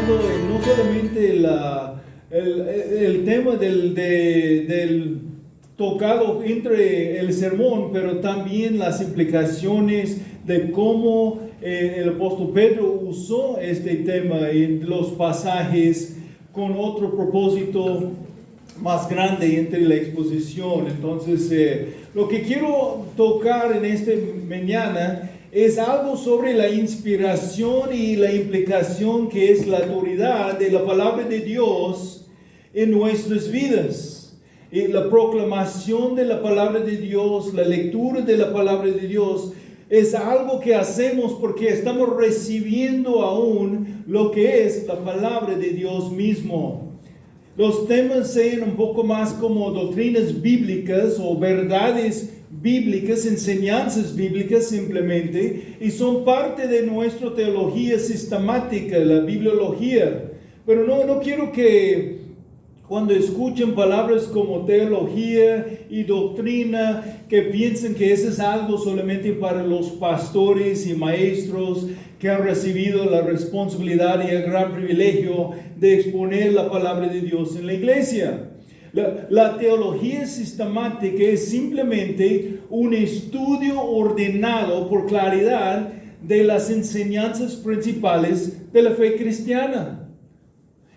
tocando no solamente el tema del tocado entre el sermón, pero también las implicaciones de cómo el apóstol Pedro usó este tema en los pasajes con otro propósito más grande entre la exposición. Entonces, lo que quiero tocar en esta mañana es algo sobre la inspiración y la implicación que es la autoridad de la palabra de Dios en nuestras vidas. Y la proclamación de la palabra de Dios, la lectura de la palabra de Dios, es algo que hacemos porque estamos recibiendo aún lo que es la palabra de Dios mismo. Los temas sean un poco más como doctrinas bíblicas o verdades bíblicas, enseñanzas bíblicas simplemente, y son parte de nuestra teología sistemática, la bibliología. Pero no quiero que cuando escuchen palabras como teología y doctrina, que piensen que eso es algo solamente para los pastores y maestros que han recibido la responsabilidad y el gran privilegio de exponer la palabra de Dios en la iglesia. La teología sistemática es simplemente un estudio ordenado por claridad de las enseñanzas principales de la fe cristiana.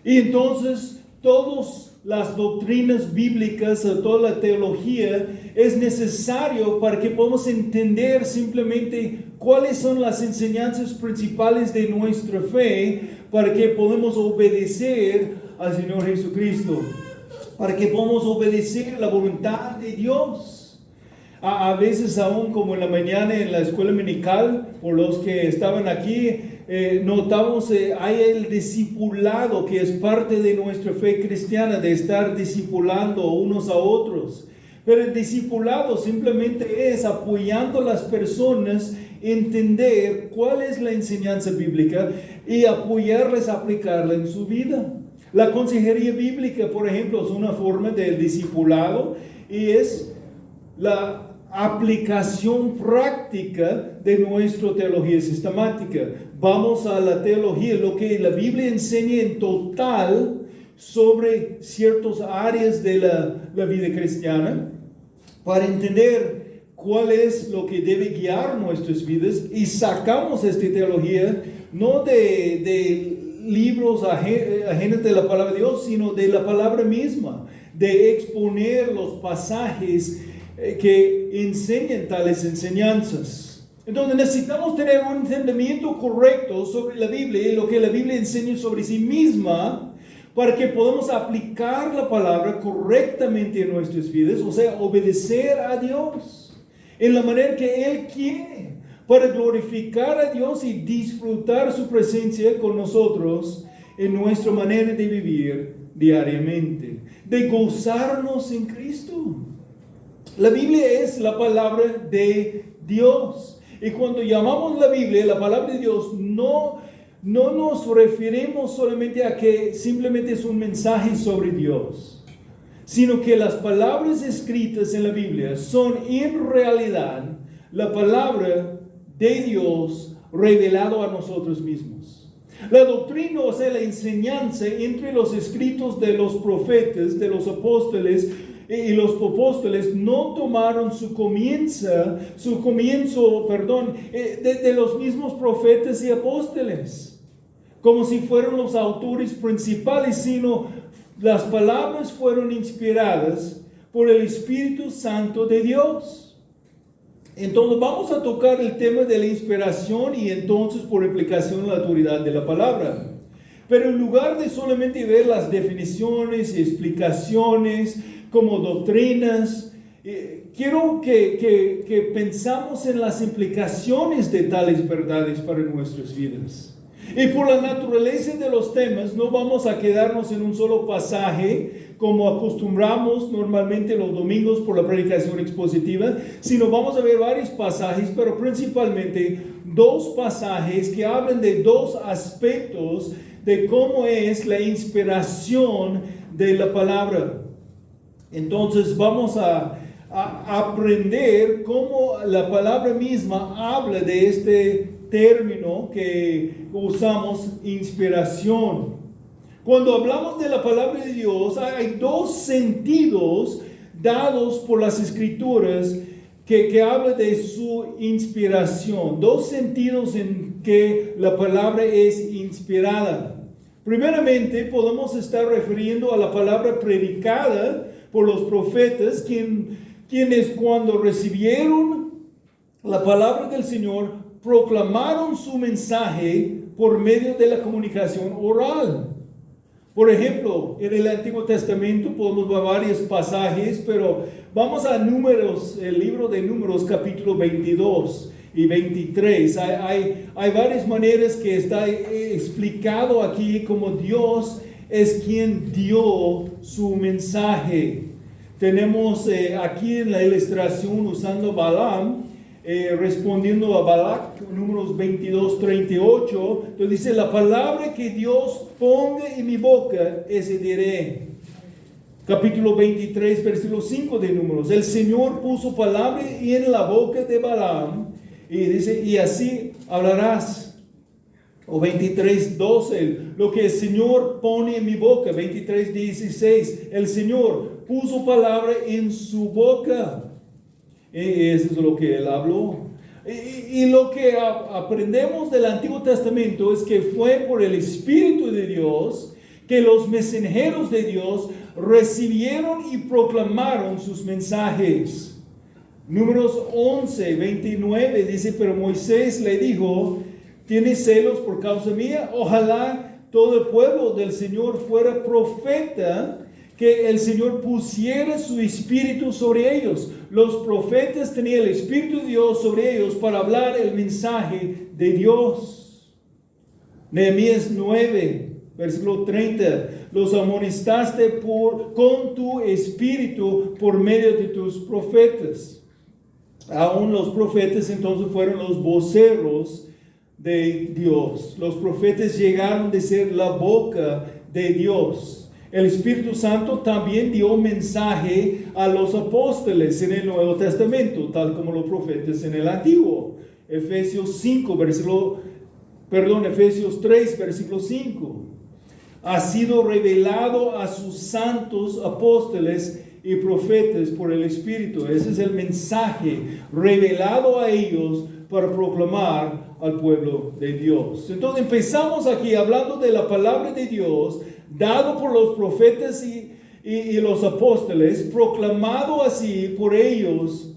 Y entonces, todas las doctrinas bíblicas, toda la teología, es necesario para que podamos entender simplemente cuáles son las enseñanzas principales de nuestra fe, para que podamos obedecer al Señor Jesucristo, para que podamos obedecer la voluntad de Dios. A veces aún como en la mañana en la escuela dominical, por los que estaban aquí, notamos hay el discipulado que es parte de nuestra fe cristiana, de estar discipulando unos a otros. Pero el discipulado simplemente es apoyando a las personas a entender cuál es la enseñanza bíblica y apoyarles a aplicarla en su vida. La consejería bíblica, por ejemplo, es una forma del discipulado y es la aplicación práctica de nuestra teología sistemática. Vamos a la teología, lo que la Biblia enseña en total sobre ciertas áreas de la vida cristiana, para entender cuál es lo que debe guiar nuestras vidas, y sacamos esta teología no de libros ajenos de la palabra de Dios, sino de la palabra misma, de exponer los pasajes que enseñan tales enseñanzas. Entonces necesitamos tener un entendimiento correcto sobre la Biblia y lo que la Biblia enseña sobre sí misma, para que podamos aplicar la palabra correctamente en nuestras vidas, o sea, obedecer a Dios en la manera que Él quiere, para glorificar a Dios y disfrutar su presencia con nosotros en nuestra manera de vivir diariamente, de gozarnos en Cristo. La Biblia es la palabra de Dios. Y cuando llamamos la Biblia, la palabra de Dios, no nos referimos solamente a que simplemente es un mensaje sobre Dios, sino que las palabras escritas en la Biblia son en realidad la palabra de Dios revelado a nosotros mismos. La doctrina, o sea, la enseñanza entre los escritos de los profetas, de los apóstoles, y los apóstoles no tomaron su comienzo, de los mismos profetas y apóstoles, como si fueran los autores principales, sino las palabras fueron inspiradas por el Espíritu Santo de Dios. Entonces vamos a tocar el tema de la inspiración y entonces por implicación la autoridad de la palabra. Pero en lugar de solamente ver las definiciones y explicaciones como doctrinas, quiero que pensamos en las implicaciones de tales verdades para nuestras vidas. Y por la naturaleza de los temas, no vamos a quedarnos en un solo pasaje, como acostumbramos normalmente los domingos por la predicación expositiva, sino vamos a ver varios pasajes, pero principalmente dos pasajes que hablan de dos aspectos de cómo es la inspiración de la palabra. Entonces vamos a aprender cómo la palabra misma habla de este término que usamos, inspiración. Cuando hablamos de la palabra de Dios, hay dos sentidos dados por las Escrituras que habla de su inspiración. Dos sentidos en que la palabra es inspirada. Primeramente, podemos estar refiriendo a la palabra predicada por los profetas, quienes cuando recibieron la palabra del Señor, proclamaron su mensaje por medio de la comunicación oral. Por ejemplo, en el Antiguo Testamento podemos ver varios pasajes, pero vamos a Números, el libro de Números, capítulo 22 y 23. Hay varias maneras que está explicado aquí como Dios es quien dio su mensaje. Tenemos aquí en la ilustración usando Balaam, respondiendo a Balac, Números 22, 38, entonces dice, la palabra que Dios ponga en mi boca, ese diré. Capítulo 23, versículo 5 de Números, el Señor puso palabra en la boca de Balaam, y dice, y así hablarás. O 23, 12, lo que el Señor pone en mi boca. 23, 16, el Señor puso palabra en su boca. Eso es lo que él habló. Y lo que aprendemos del Antiguo Testamento es que fue por el Espíritu de Dios que los mensajeros de Dios recibieron y proclamaron sus mensajes. Números 11, 29 dice, pero Moisés le dijo, ¿tienes celos por causa mía? Ojalá todo el pueblo del Señor fuera profeta, que el Señor pusiera su espíritu sobre ellos. Los profetas tenían el Espíritu de Dios sobre ellos para hablar el mensaje de Dios. Nehemías 9, versículo 30. Los amonestaste con tu espíritu por medio de tus profetas. Aún los profetas entonces fueron los voceros de Dios. Los profetas llegaron a ser la boca de Dios. El Espíritu Santo también dio mensaje a los apóstoles en el Nuevo Testamento, tal como los profetas en el Antiguo. Efesios 3, versículo 5. Ha sido revelado a sus santos apóstoles y profetas por el Espíritu. Ese es el mensaje revelado a ellos para proclamar al pueblo de Dios. Entonces empezamos aquí hablando de la palabra de Dios, dado por los profetas y los apóstoles, proclamado así por ellos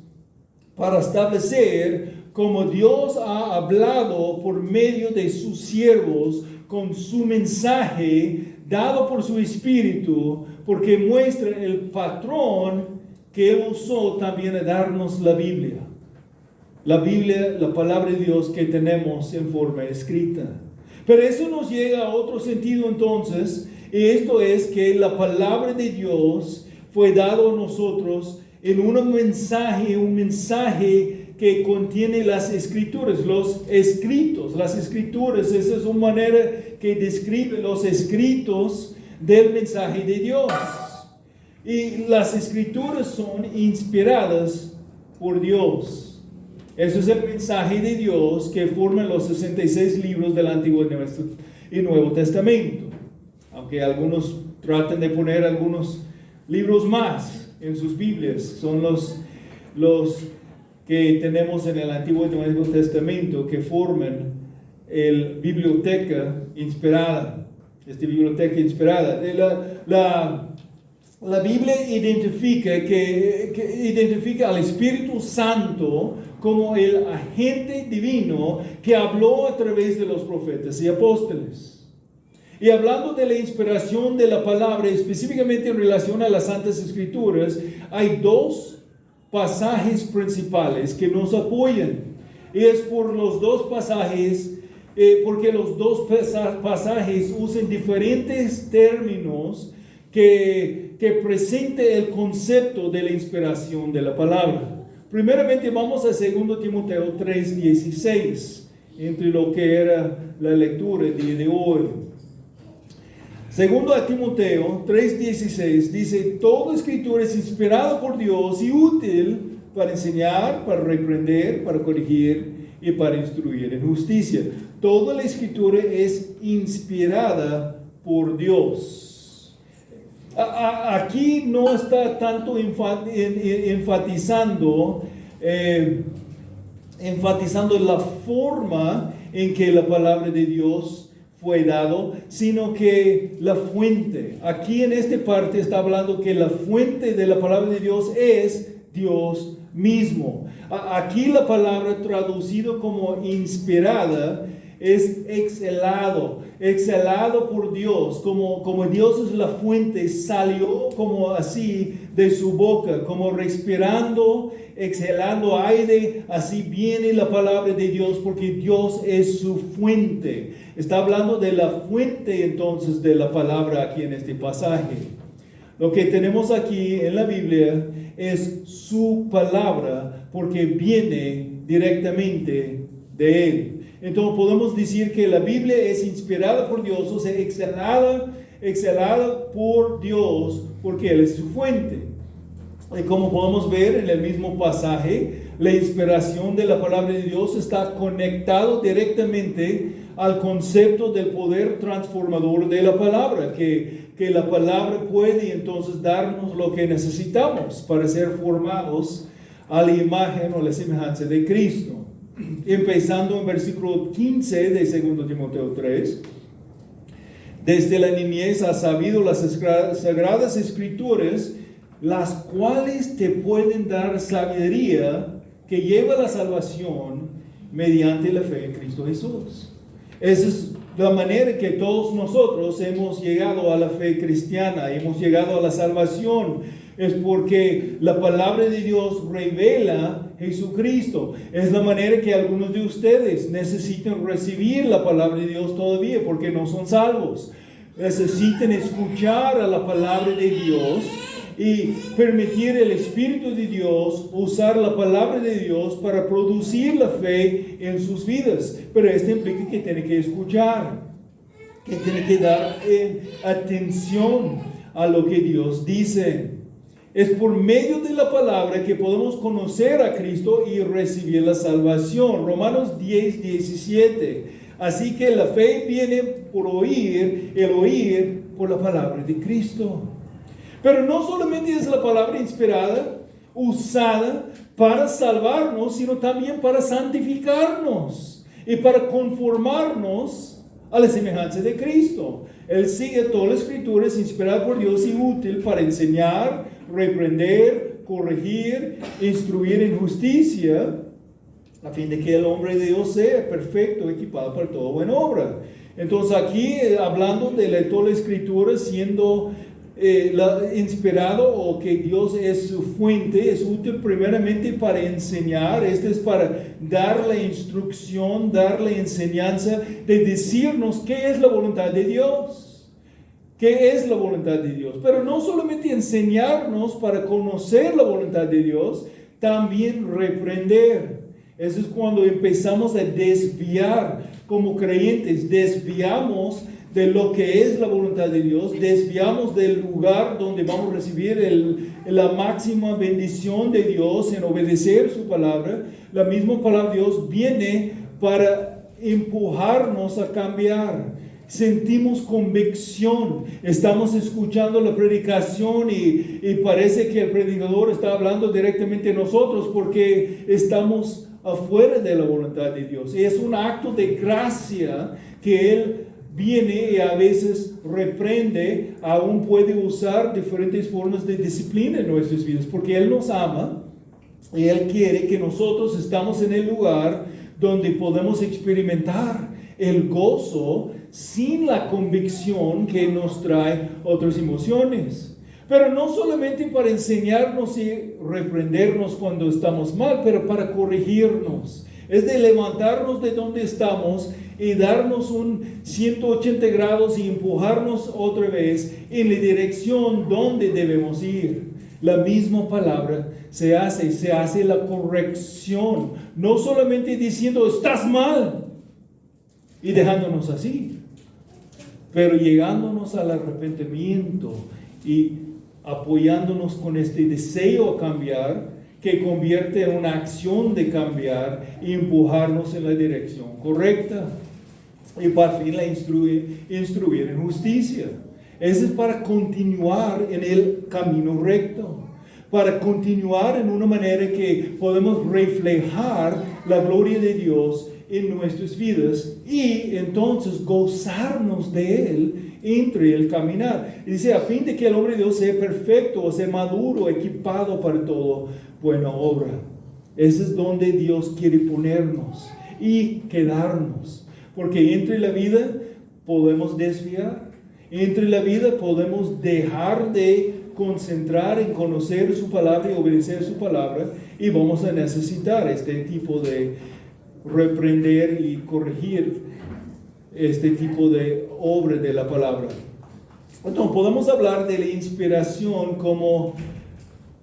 para establecer como Dios ha hablado por medio de sus siervos con su mensaje dado por su Espíritu, porque muestra el patrón que Él usó también a darnos la Biblia. La Biblia, la palabra de Dios que tenemos en forma escrita. Pero eso nos llega a otro sentido entonces, y esto es que la palabra de Dios fue dado a nosotros en un mensaje que contiene las escrituras, los escritos. Las escrituras, esa es una manera que describe los escritos del mensaje de Dios. Y las escrituras son inspiradas por Dios. Eso es el mensaje de Dios que forman los 66 libros del Antiguo y Nuevo Testamento. Aunque algunos tratan de poner algunos libros más en sus Biblias, son los que tenemos en el Antiguo y Nuevo Testamento que forman la biblioteca inspirada. Biblioteca inspirada. La Biblia identifica al Espíritu Santo como el agente divino que habló a través de los profetas y apóstoles. Y hablando de la inspiración de la palabra, específicamente en relación a las Santas Escrituras, hay dos pasajes principales que nos apoyan. Y es por los dos pasajes, porque los dos pasajes usan diferentes términos que presenten el concepto de la inspiración de la palabra. Primeramente vamos a 2 Timoteo 3:16, entre lo que era la lectura del día de hoy. 2 Timoteo 3:16 dice, toda escritura es inspirada por Dios y útil para enseñar, para reprender, para corregir y para instruir en justicia. Toda la escritura es inspirada por Dios. Aquí no está tanto enfatizando la forma en que la palabra de Dios fue dado, sino que la fuente. Aquí en esta parte está hablando que la fuente de la palabra de Dios es Dios mismo. Aquí la palabra traducido como inspirada es exhalado por Dios, como Dios es la fuente, salió como así de su boca, como respirando, exhalando aire, así viene la palabra de Dios, porque Dios es su fuente. Está hablando de la fuente entonces de la palabra aquí en este pasaje. Lo que tenemos aquí en la Biblia es su palabra, porque viene directamente de Él. Entonces podemos decir que la Biblia es inspirada por Dios, o sea, exhalada por Dios, porque Él es su fuente. Y como podemos ver en el mismo pasaje, la inspiración de la palabra de Dios está conectado directamente al concepto del poder transformador de la palabra, que la palabra puede entonces darnos lo que necesitamos para ser formados a la imagen o la semejanza de Cristo. Empezando en versículo 15 de 2 Timoteo 3. Desde la niñez has sabido las sagradas escrituras, las cuales te pueden dar sabiduría que lleva a la salvación mediante la fe en Cristo Jesús. Esa es la manera que todos nosotros hemos llegado a la fe cristiana, hemos llegado a la salvación. Es porque la palabra de Dios revela Jesucristo. Es la manera que algunos de ustedes necesitan recibir la palabra de Dios todavía, porque no son salvos. Necesitan escuchar a la palabra de Dios y permitir al Espíritu de Dios usar la palabra de Dios para producir la fe en sus vidas. Pero esto implica que tiene que escuchar, que tiene que dar atención a lo que Dios dice. Es por medio de la palabra que podemos conocer a Cristo y recibir la salvación. Romanos 10:17. Así que la fe viene por oír, el oír por la palabra de Cristo. Pero no solamente es la palabra inspirada, usada para salvarnos, sino también para santificarnos y para conformarnos a la semejanza de Cristo. Él sigue todas las escrituras inspiradas por Dios y útil para enseñar, reprender, corregir, instruir en justicia, a fin de que el hombre de Dios sea perfecto, equipado para toda buena obra. Entonces aquí hablando de toda la escritura siendo inspirado, o que Dios es su fuente, es útil primeramente para enseñar. Este es para dar la instrucción, dar la enseñanza, de decirnos qué es la voluntad de Dios. ¿Qué es la voluntad de Dios? Pero no solamente enseñarnos para conocer la voluntad de Dios, también reprender. Eso es cuando empezamos a desviar como creyentes, desviamos de lo que es la voluntad de Dios, desviamos del lugar donde vamos a recibir la máxima bendición de Dios en obedecer su palabra. La misma palabra de Dios viene para empujarnos a cambiar. Sentimos convicción, estamos escuchando la predicación y parece que el predicador está hablando directamente a nosotros porque estamos afuera de la voluntad de Dios. Y es un acto de gracia que Él viene y a veces reprende, aún puede usar diferentes formas de disciplina en nuestras vidas, porque Él nos ama y Él quiere que nosotros estamos en el lugar donde podemos experimentar el gozo sin la convicción que nos trae otras emociones. Pero no solamente para enseñarnos y reprendernos cuando estamos mal, pero para corregirnos. Es de levantarnos de donde estamos y darnos un 180 grados y empujarnos otra vez en la dirección donde debemos ir. La misma palabra se hace la corrección, no solamente diciendo estás mal y dejándonos así, pero llegándonos al arrepentimiento y apoyándonos con este deseo a cambiar, que convierte en una acción de cambiar y empujarnos en la dirección correcta. y para fin la instruir en justicia. Eso es para continuar en el camino recto, para continuar en una manera que podemos reflejar la gloria de Dios en nuestras vidas y entonces gozarnos de Él entre el caminar. Y dice, a fin de que el hombre de Dios sea perfecto, sea maduro, equipado para todo buena obra. Ese es donde Dios quiere ponernos y quedarnos. Porque entre la vida podemos desviar. Entre la vida podemos dejar de concentrar en conocer su palabra y obedecer su palabra. Y vamos a necesitar este tipo de reprender y corregir este tipo de obra de la palabra. Entonces podemos hablar de la inspiración como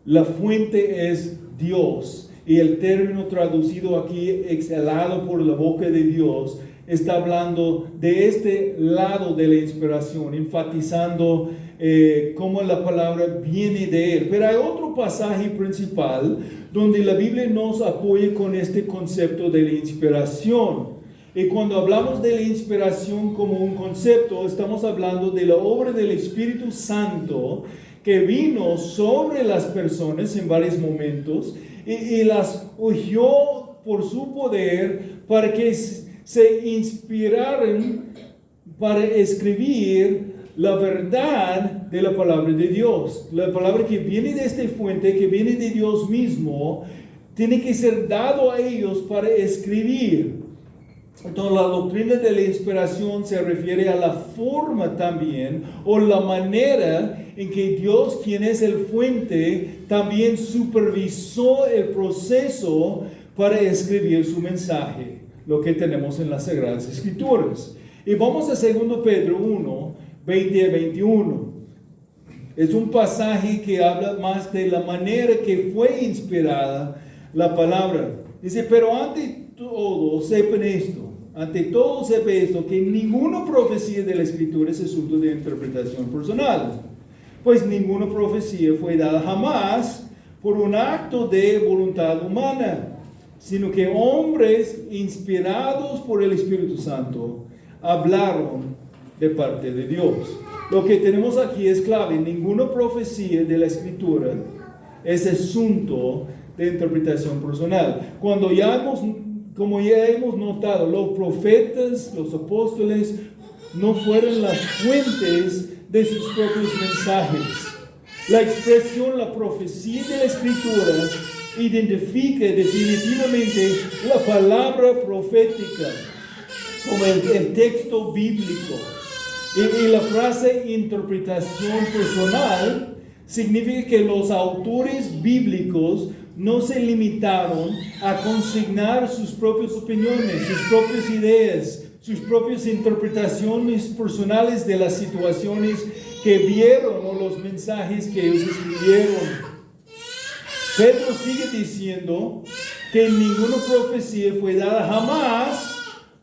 la fuente es Dios, y el término traducido aquí, exhalado por la boca de Dios, está hablando de este lado de la inspiración, enfatizando cómo la palabra viene de Él. Pero hay otro pasaje principal donde la Biblia nos apoya con este concepto de la inspiración. Y cuando hablamos de la inspiración como un concepto, estamos hablando de la obra del Espíritu Santo que vino sobre las personas en varios momentos y las ungió por su poder para que se inspiraran para escribir la verdad de la palabra de Dios. La palabra que viene de esta fuente, que viene de Dios mismo, tiene que ser dado a ellos para escribir. Entonces la doctrina de la inspiración se refiere a la forma también, o la manera en que Dios, quien es el fuente, también supervisó el proceso para escribir su mensaje, lo que tenemos en las Sagradas Escrituras. Y vamos a 2 Pedro 1, 20 a 21. Es un pasaje que habla más de la manera que fue inspirada la palabra. Dice, pero ante todo sepan esto, que ninguna profecía de la Escritura es asunto de interpretación personal, pues ninguna profecía fue dada jamás por un acto de voluntad humana, sino que hombres inspirados por el Espíritu Santo hablaron de parte de Dios. Lo que tenemos aquí es clave: ninguna profecía de la Escritura es asunto de interpretación personal. Como ya hemos notado, los profetas, los apóstoles, no fueron las fuentes de sus propios mensajes. La expresión, la profecía de la Escritura identifica definitivamente la palabra profética como el texto bíblico. Y la frase interpretación personal significa que los autores bíblicos no se limitaron a consignar sus propias opiniones, sus propias ideas, sus propias interpretaciones personales de las situaciones que vieron o los mensajes que ellos escribieron. Pedro sigue diciendo que ninguna profecía fue dada jamás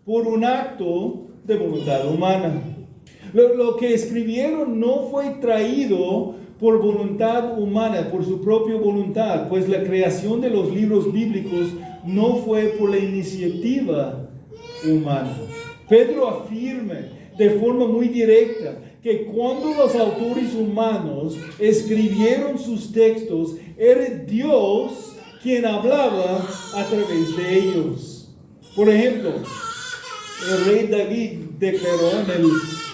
por un acto de voluntad humana. Lo que escribieron no fue traído por voluntad humana, por su propia voluntad, pues la creación de los libros bíblicos no fue por la iniciativa humana. Pedro afirma de forma muy directa que cuando los autores humanos escribieron sus textos, era Dios quien hablaba a través de ellos. Por ejemplo, el rey David declaró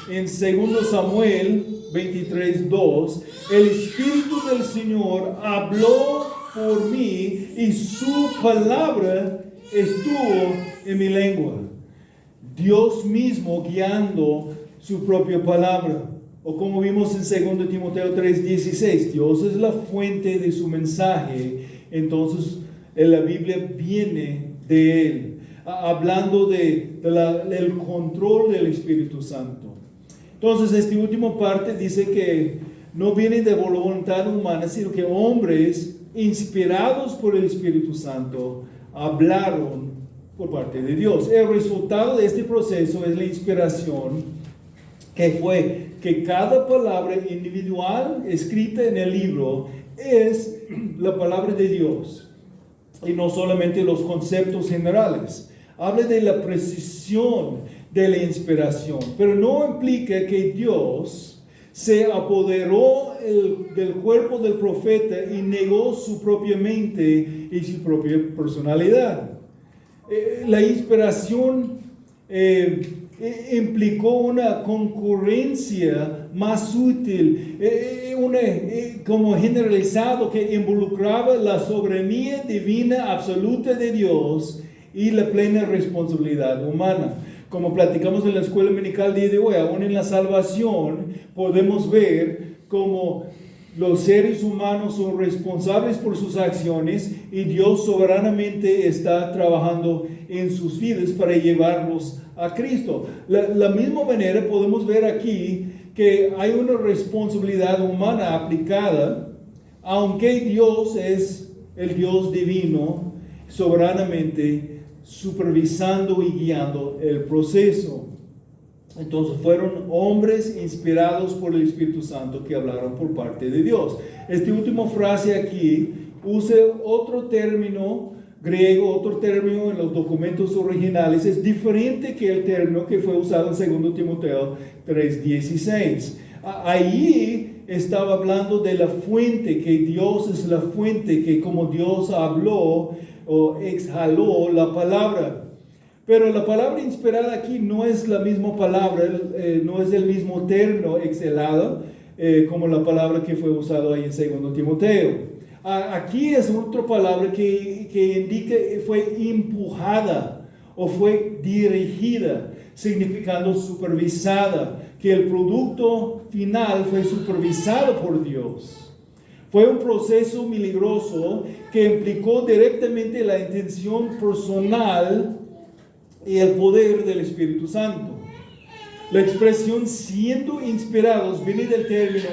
en 2 Samuel 23:2, el Espíritu del Señor habló por mí y su palabra estuvo en mi lengua. Dios mismo guiando su propia palabra. O como vimos en 2 Timoteo 3:16, Dios es la fuente de su mensaje. Entonces la Biblia viene de Él, hablando del control del Espíritu Santo. Entonces esta última parte dice que no viene de voluntad humana, sino que hombres inspirados por el Espíritu Santo hablaron por parte de Dios. El resultado de este proceso es la inspiración, que fue que cada palabra individual escrita en el libro es la palabra de Dios, y no solamente los conceptos generales. Habla de la precisión de la inspiración, pero no implica que Dios se apoderó del cuerpo del profeta y negó su propia mente y su propia personalidad. La inspiración implicó una concurrencia más útil, como generalizado, que involucraba la soberanía divina absoluta de Dios y la plena responsabilidad humana. Como platicamos en la escuela dominical día de hoy, aún en la salvación podemos ver cómo los seres humanos son responsables por sus acciones y Dios soberanamente está trabajando en sus vidas para llevarlos a Cristo. La misma manera podemos ver aquí que hay una responsabilidad humana aplicada, aunque Dios es el Dios divino, soberanamente supervisando y guiando el proceso. Entonces fueron hombres inspirados por el Espíritu Santo que hablaron por parte de Dios. Esta última frase aquí usa otro término griego, otro término en los documentos originales. Es diferente que el término que fue usado en 2 Timoteo 3:16. Ahí estaba hablando de la fuente, que Dios es la fuente, que como Dios habló o exhaló la palabra. Pero la palabra inspirada aquí no es la misma palabra, no es el mismo término exhalado como la palabra que fue usada ahí en 2 Timoteo. Aquí es otra palabra que indica fue empujada o fue dirigida, significando supervisada, que el producto final fue supervisado por Dios. Fue un proceso milagroso que implicó directamente la intención personal y el poder del Espíritu Santo. La expresión siendo inspirados viene del término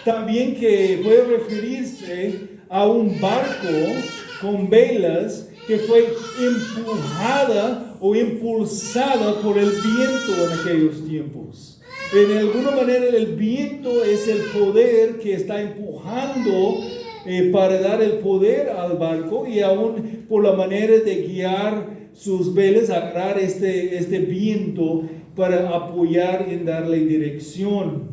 también que puede referirse a un barco con velas que fue empujada o impulsada por el viento en aquellos tiempos. De alguna manera el viento es el poder que está empujando para dar el poder al barco, y aún por la manera de guiar sus velas, agarrar este viento para apoyar en darle dirección.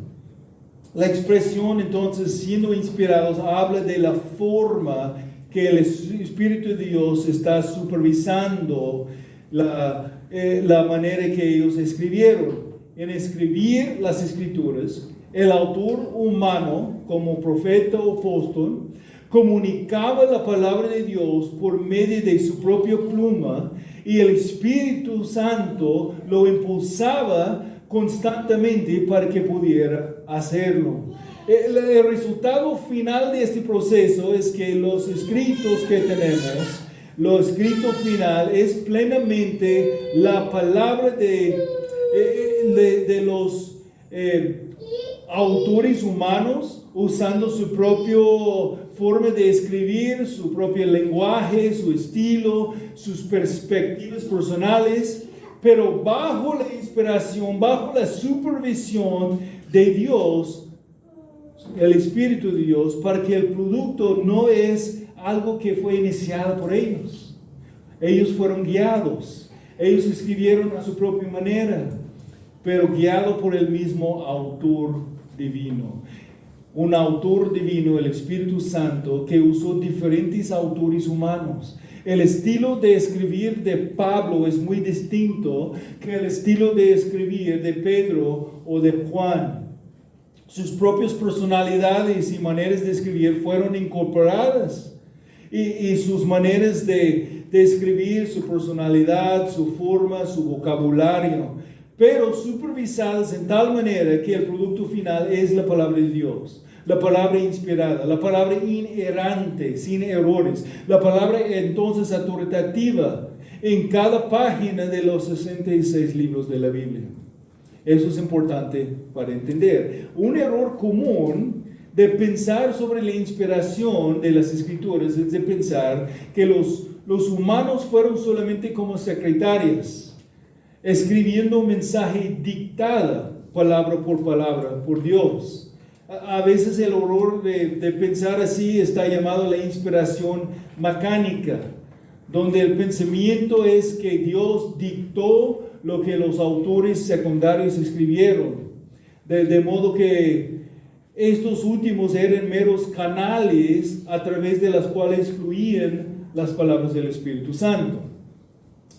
La expresión entonces siendo inspirados habla de la forma que el Espíritu de Dios está supervisando la manera que ellos escribieron. En escribir las Escrituras, el autor humano, como profeta o apóstol, comunicaba la palabra de Dios por medio de su propia pluma, y el Espíritu Santo lo impulsaba constantemente para que pudiera hacerlo. El resultado final de este proceso es que los escritos que tenemos, lo escrito final es plenamente la palabra de los autores humanos, usando su propia forma de escribir, su propio lenguaje, su estilo, sus perspectivas personales, pero bajo la inspiración, bajo la supervisión de Dios, el Espíritu de Dios, para que el producto no es algo que fue iniciado por ellos. Ellos fueron guiados, ellos escribieron a su propia manera, pero guiado por el mismo autor divino. Un autor divino, el Espíritu Santo, que usó diferentes autores humanos. El estilo de escribir de Pablo es muy distinto que el estilo de escribir de Pedro o de Juan. Sus propias personalidades y maneras de escribir fueron incorporadas. Y sus maneras de escribir, su personalidad, su forma, su vocabulario, pero supervisadas en tal manera que el producto final es la palabra de Dios, la palabra inspirada, la palabra inerrante, sin errores, la palabra entonces autoritativa en cada página de los 66 libros de la Biblia. Eso es importante para entender. Un error común de pensar sobre la inspiración de las Escrituras es de pensar que los humanos fueron solamente como secretarias, escribiendo un mensaje dictada palabra por Dios. A veces el error de pensar así está llamado la inspiración mecánica, donde el pensamiento es que Dios dictó lo que los autores secundarios escribieron. De modo que estos últimos eran meros canales a través de las cuales fluían las palabras del Espíritu Santo.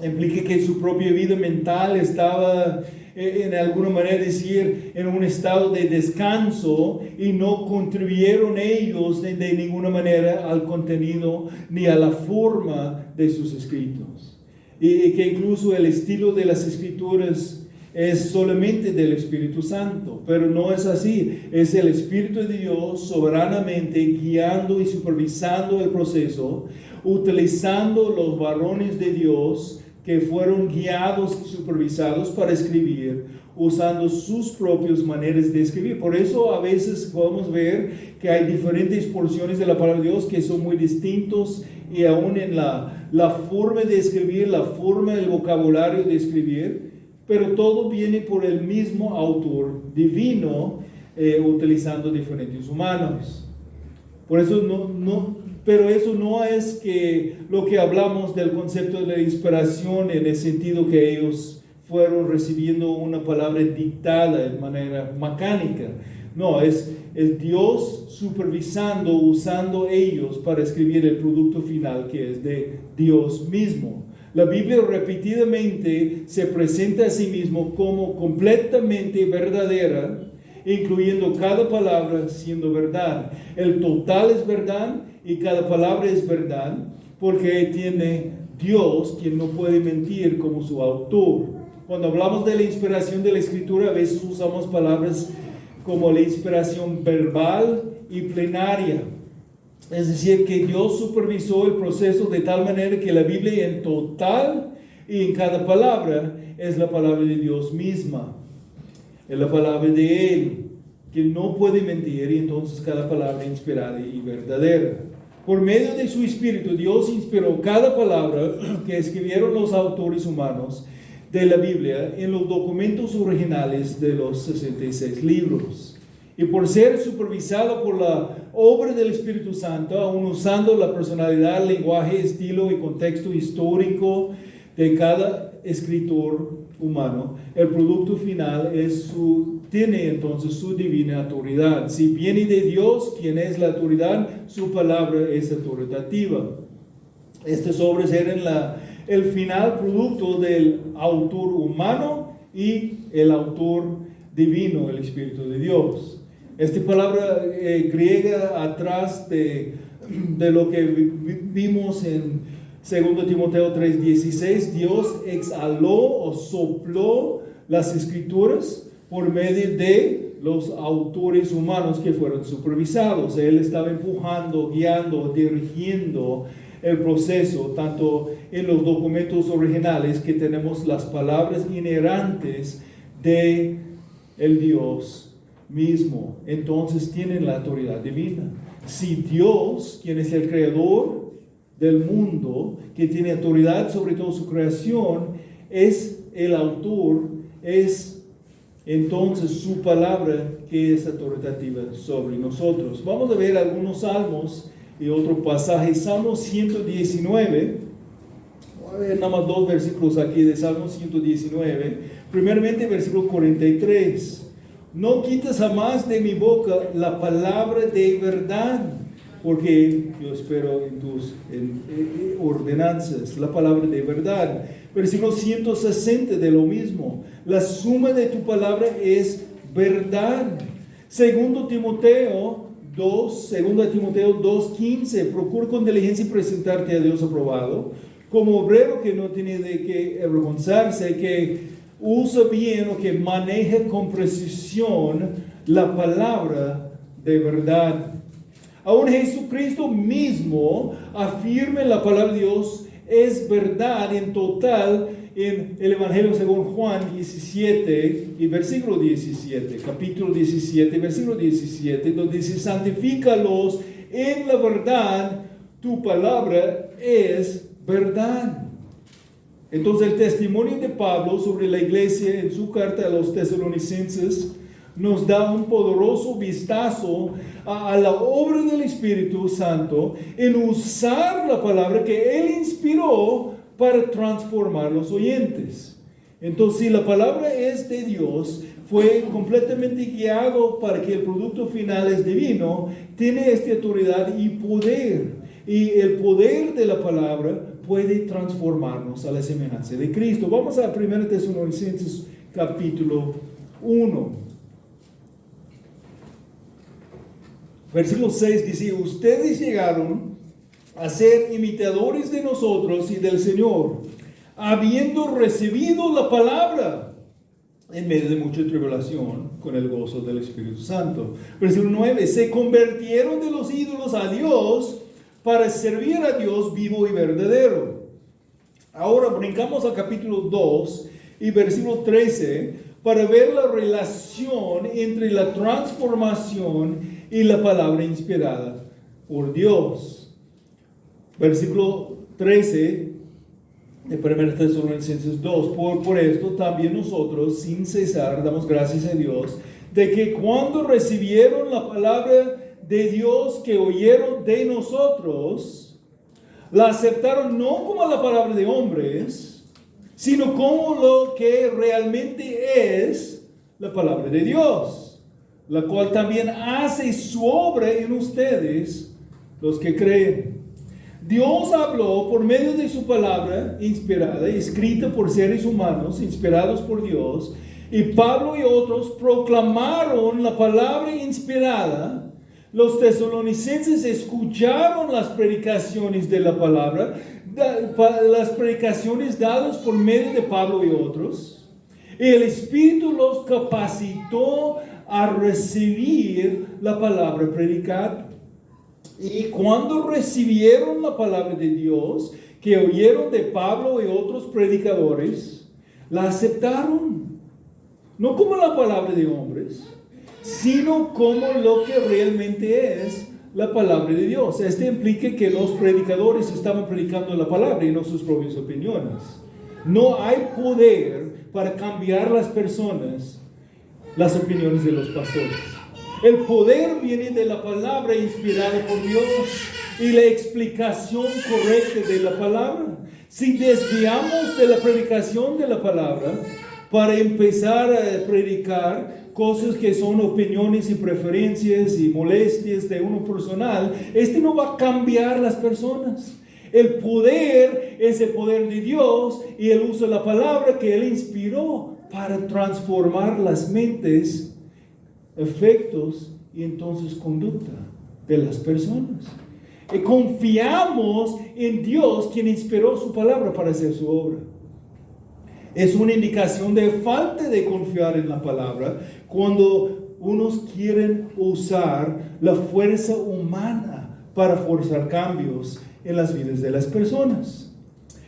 Implica que su propia vida mental estaba, en alguna manera decir, en un estado de descanso, y no contribuyeron ellos de ninguna manera al contenido ni a la forma de sus escritos. Y que incluso el estilo de las escrituras es solamente del Espíritu Santo, pero no es así. Es el Espíritu de Dios soberanamente guiando y supervisando el proceso, utilizando los varones de Dios que fueron guiados y supervisados para escribir, usando sus propias maneras de escribir. Por eso a veces podemos ver que hay diferentes porciones de la palabra de Dios que son muy distintos, y aún en la forma de escribir, la forma del vocabulario de escribir, pero todo viene por el mismo autor divino, utilizando diferentes humanos. Por eso pero eso no es que lo que hablamos del concepto de la inspiración en el sentido que ellos fueron recibiendo una palabra dictada de manera mecánica. No, es Dios supervisando, usando ellos para escribir el producto final, que es de Dios mismo. La Biblia repetidamente se presenta a sí mismo como completamente verdadera, incluyendo cada palabra siendo verdad. El total es verdad y cada palabra es verdad, porque tiene Dios, quien no puede mentir, como su autor. Cuando hablamos de la inspiración de la Escritura, a veces usamos palabras como la inspiración verbal y plenaria. Es decir, que Dios supervisó el proceso de tal manera que la Biblia en total y en cada palabra es la palabra de Dios misma. Es la palabra de Él, que no puede mentir, y entonces cada palabra inspirada y verdadera. Por medio de su Espíritu, Dios inspiró cada palabra que escribieron los autores humanos de la Biblia en los documentos originales de los 66 libros. Y por ser supervisada por la obra del Espíritu Santo, aún usando la personalidad, lenguaje, estilo y contexto histórico de cada escritor humano, el producto final tiene entonces su divina autoridad. Si viene de Dios, quien es la autoridad, su palabra es autoritativa. Estas obras eran el final producto del autor humano y el autor divino, el Espíritu de Dios. Esta palabra griega atrás de lo que vimos en 2 Timoteo 3:16, Dios exhaló o sopló las escrituras por medio de los autores humanos que fueron supervisados. Él estaba empujando, guiando, dirigiendo el proceso, tanto en los documentos originales que tenemos las palabras inherentes de el Dios mismo. Entonces tienen la autoridad divina. Si Dios, quien es el creador del mundo, que tiene autoridad sobre toda su creación, es el autor, es entonces su palabra que es autoritativa sobre nosotros. Vamos a ver algunos salmos y otro pasaje. Salmo 119. Voy a ver nada más 2 versículos aquí de Salmo 119. Primeramente, versículo 43. No quites jamás de mi boca la palabra de verdad, porque yo espero en tus ordenanzas, la palabra de verdad. Versículo 160 de lo mismo. La suma de tu palabra es verdad. 2 Timoteo 2:15. Procura con diligencia presentarte a Dios aprobado, como obrero que no tiene de qué avergonzarse, que usa bien o que maneja con precisión la palabra de verdad. Aún Jesucristo mismo afirma en la palabra de Dios es verdad en total en el Evangelio según Juan 17 y versículo 17, capítulo 17, versículo 17, donde dice: santifícalos en la verdad, tu palabra es verdad. Entonces el testimonio de Pablo sobre la iglesia en su carta a los tesalonicenses nos da un poderoso vistazo a la obra del Espíritu Santo en usar la palabra que Él inspiró para transformar los oyentes. Entonces, si la palabra es de Dios, fue completamente guiado para que el producto final es divino, tiene esta autoridad y poder. Y el poder de la palabra puede transformarnos a la semejanza de Cristo. Vamos a 1 Tesalonicenses capítulo 1. Versículo 6 dice: ustedes llegaron a ser imitadores de nosotros y del Señor, habiendo recibido la palabra en medio de mucha tribulación, con el gozo del Espíritu Santo. Versículo 9: se convirtieron de los ídolos a Dios para servir a Dios vivo y verdadero. Ahora brincamos al capítulo 2 y versículo 13 para ver la relación entre la transformación y la palabra inspirada por Dios. Versículo 13 de 1 Tesalonicenses 2. Por esto también nosotros, sin cesar, damos gracias a Dios, de que cuando recibieron la palabra de Dios que oyeron de nosotros, la aceptaron no como la palabra de hombres, sino como lo que realmente es la palabra de Dios, la cual también hace su obra en ustedes, los que creen. Dios habló por medio de su palabra inspirada, escrita por seres humanos, inspirados por Dios, y Pablo y otros proclamaron la palabra inspirada. Los tesalonicenses escucharon las predicaciones de la palabra, las predicaciones dadas por medio de Pablo y otros, y el Espíritu los capacitó a recibir la palabra predicada. Y cuando recibieron la palabra de Dios, que oyeron de Pablo y otros predicadores, la aceptaron, no como la palabra de hombres, sino como lo que realmente es la palabra de Dios. Esto implica que los predicadores estaban predicando la palabra y no sus propias opiniones. No hay poder para cambiar las personas, las opiniones de los pastores. El poder viene de la palabra inspirada por Dios y la explicación correcta de la palabra. Si desviamos de la predicación de la palabra para empezar a predicar cosas que son opiniones y preferencias y molestias de uno personal, no va a cambiar las personas. El poder es el poder de Dios y Él usa la palabra que Él inspiró para transformar las mentes, efectos y entonces conducta de las personas. Y confiamos en Dios, quien inspiró su palabra para hacer su obra. Es una indicación de falta de confiar en la palabra cuando unos quieren usar la fuerza humana para forzar cambios en las vidas de las personas.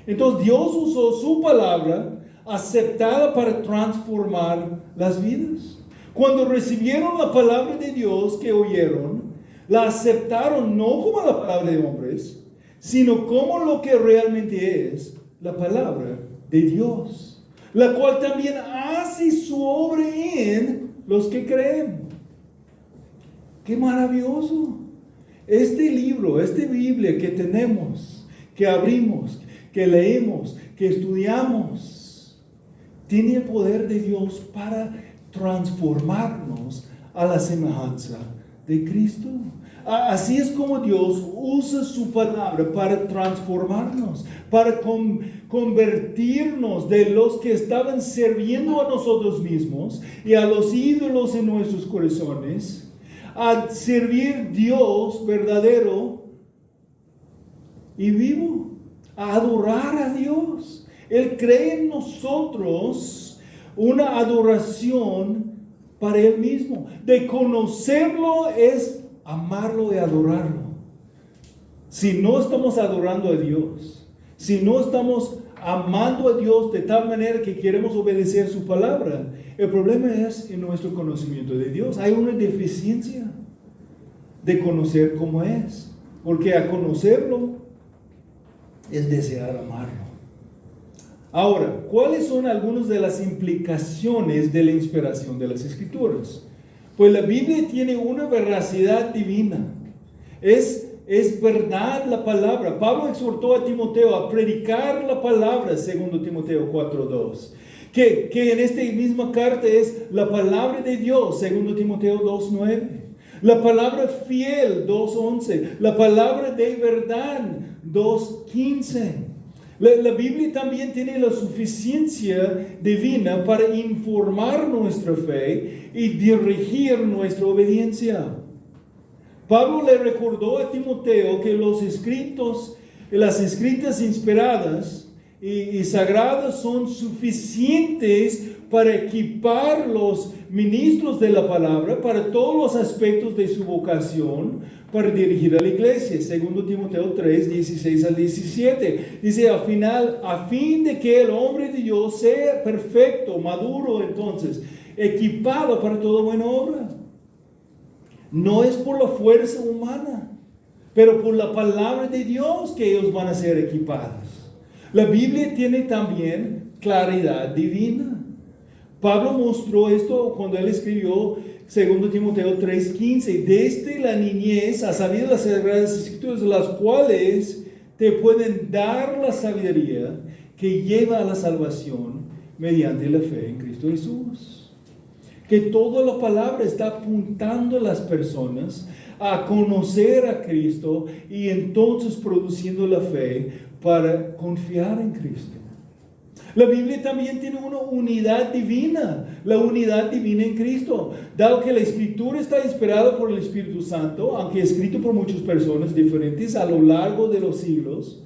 Entonces Dios usó su palabra aceptada para transformar las vidas. Cuando recibieron la palabra de Dios que oyeron, la aceptaron no como la palabra de hombres, sino como lo que realmente es la palabra de Dios, la cual también hace su obra en los que creen. ¡Qué maravilloso! Este libro, esta Biblia que tenemos, que abrimos, que leemos, que estudiamos, tiene el poder de Dios para transformarnos a la semejanza de Cristo. Así es como Dios usa su palabra para transformarnos, para convertirnos de los que estaban sirviendo a nosotros mismos y a los ídolos en nuestros corazones, a servir Dios verdadero y vivo, a adorar a Dios. Él cree en nosotros una adoración para Él mismo. De conocerlo es amarlo y adorarlo. Si no estamos adorando a Dios, si no estamos amando a Dios de tal manera que queremos obedecer su palabra, el problema es en nuestro conocimiento de Dios. Hay una deficiencia de conocer cómo es, porque a conocerlo es desear amarlo. Ahora, ¿cuáles son algunas de las implicaciones de la inspiración de las Escrituras? Pues la Biblia tiene una veracidad divina. Es verdad la palabra. Pablo exhortó a Timoteo a predicar la palabra, 2 Timoteo 4:2. que en esta misma carta es la palabra de Dios, 2 Timoteo 2:9. La palabra fiel, 2:11. La palabra de verdad, 2:15. La Biblia también tiene la suficiencia divina para informar nuestra fe y dirigir nuestra obediencia. Pablo le recordó a Timoteo que las escritas inspiradas y sagradas son suficientes para equipar los ministros de la palabra para todos los aspectos de su vocación para dirigir a la iglesia. 2 Timoteo 3, 16 al 17. Dice, a fin de que el hombre de Dios sea perfecto, maduro, entonces, equipado para toda buena obra. No es por la fuerza humana, pero por la palabra de Dios que ellos van a ser equipados. La Biblia tiene también claridad divina. Pablo mostró esto cuando él escribió 2 Timoteo 3:15. Desde la niñez has sabido las sagradas escrituras, las cuales te pueden dar la sabiduría que lleva a la salvación mediante la fe en Cristo Jesús. Que toda la palabra está apuntando a las personas a conocer a Cristo y entonces produciendo la fe para confiar en Cristo. La Biblia también tiene una unidad divina, la unidad divina en Cristo. Dado que la Escritura está inspirada por el Espíritu Santo, aunque escrito por muchas personas diferentes a lo largo de los siglos,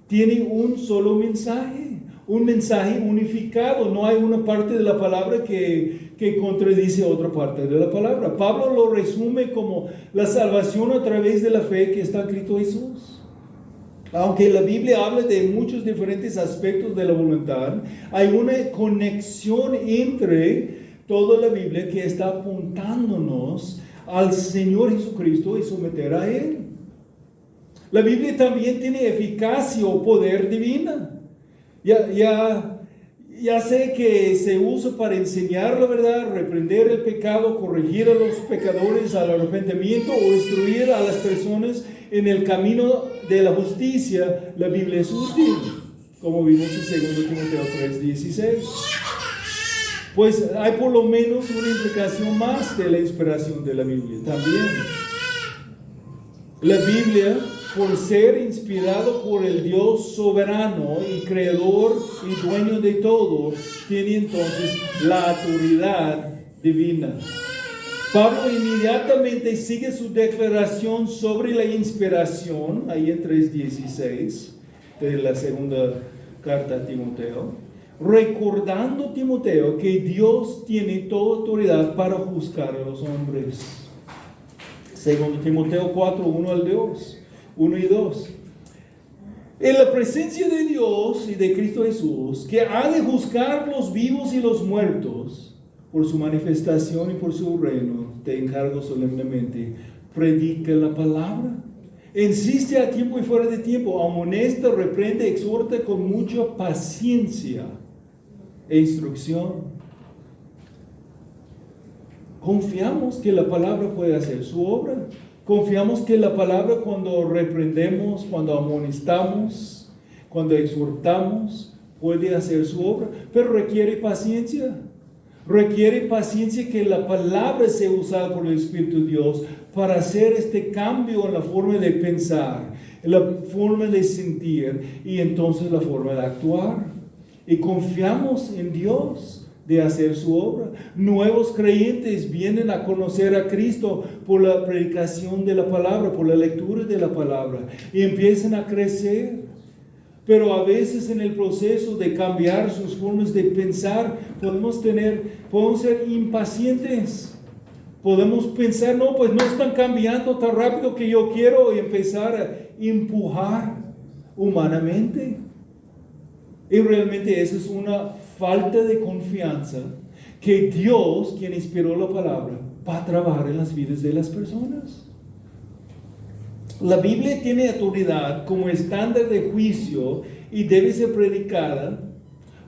tiene un solo mensaje, un mensaje unificado. No hay una parte de la palabra que contradice otra parte de la palabra. Pablo lo resume como la salvación a través de la fe que está en Cristo Jesús. Aunque la Biblia habla de muchos diferentes aspectos de la voluntad, hay una conexión entre toda la Biblia que está apuntándonos al Señor Jesucristo y someter a Él. La Biblia también tiene eficacia o poder divina. Ya sé que se usa para enseñar la verdad, reprender el pecado, corregir a los pecadores al arrepentimiento o instruir a las personas en el camino de la justicia. La Biblia es útil, como vimos en 2 Timoteo 3:16. Pues hay por lo menos una implicación más de la inspiración de la Biblia también. La Biblia, por ser inspirado por el Dios soberano y creador y dueño de todo, tiene entonces la autoridad divina. Pablo inmediatamente sigue su declaración sobre la inspiración, ahí en 3:16 de la segunda carta a Timoteo, recordando a Timoteo que Dios tiene toda autoridad para juzgar a los hombres. 2 Timoteo 4, 1 y 2. En la presencia de Dios y de Cristo Jesús, que ha de juzgar los vivos y los muertos, por su manifestación y por su reino, te encargo solemnemente, predica la palabra. Insiste a tiempo y fuera de tiempo, amonesta, reprende, exhorta con mucha paciencia e instrucción. Confiamos que la palabra puede hacer su obra. Confiamos que la palabra, cuando reprendemos, cuando amonestamos, cuando exhortamos, puede hacer su obra, pero requiere paciencia. Requiere paciencia que la palabra sea usada por el Espíritu de Dios para hacer este cambio en la forma de pensar, en la forma de sentir y entonces la forma de actuar. Y confiamos en Dios de hacer su obra. Nuevos creyentes vienen a conocer a Cristo por la predicación de la palabra, por la lectura de la palabra y empiezan a crecer. Pero a veces en el proceso de cambiar sus formas de pensar, podemos ser impacientes. Podemos pensar, no, pues no están cambiando tan rápido que yo quiero, y empezar a empujar humanamente. Y realmente eso es una falta de confianza que Dios, quien inspiró la palabra, va a trabajar en las vidas de las personas. La Biblia tiene autoridad como estándar de juicio y debe ser predicada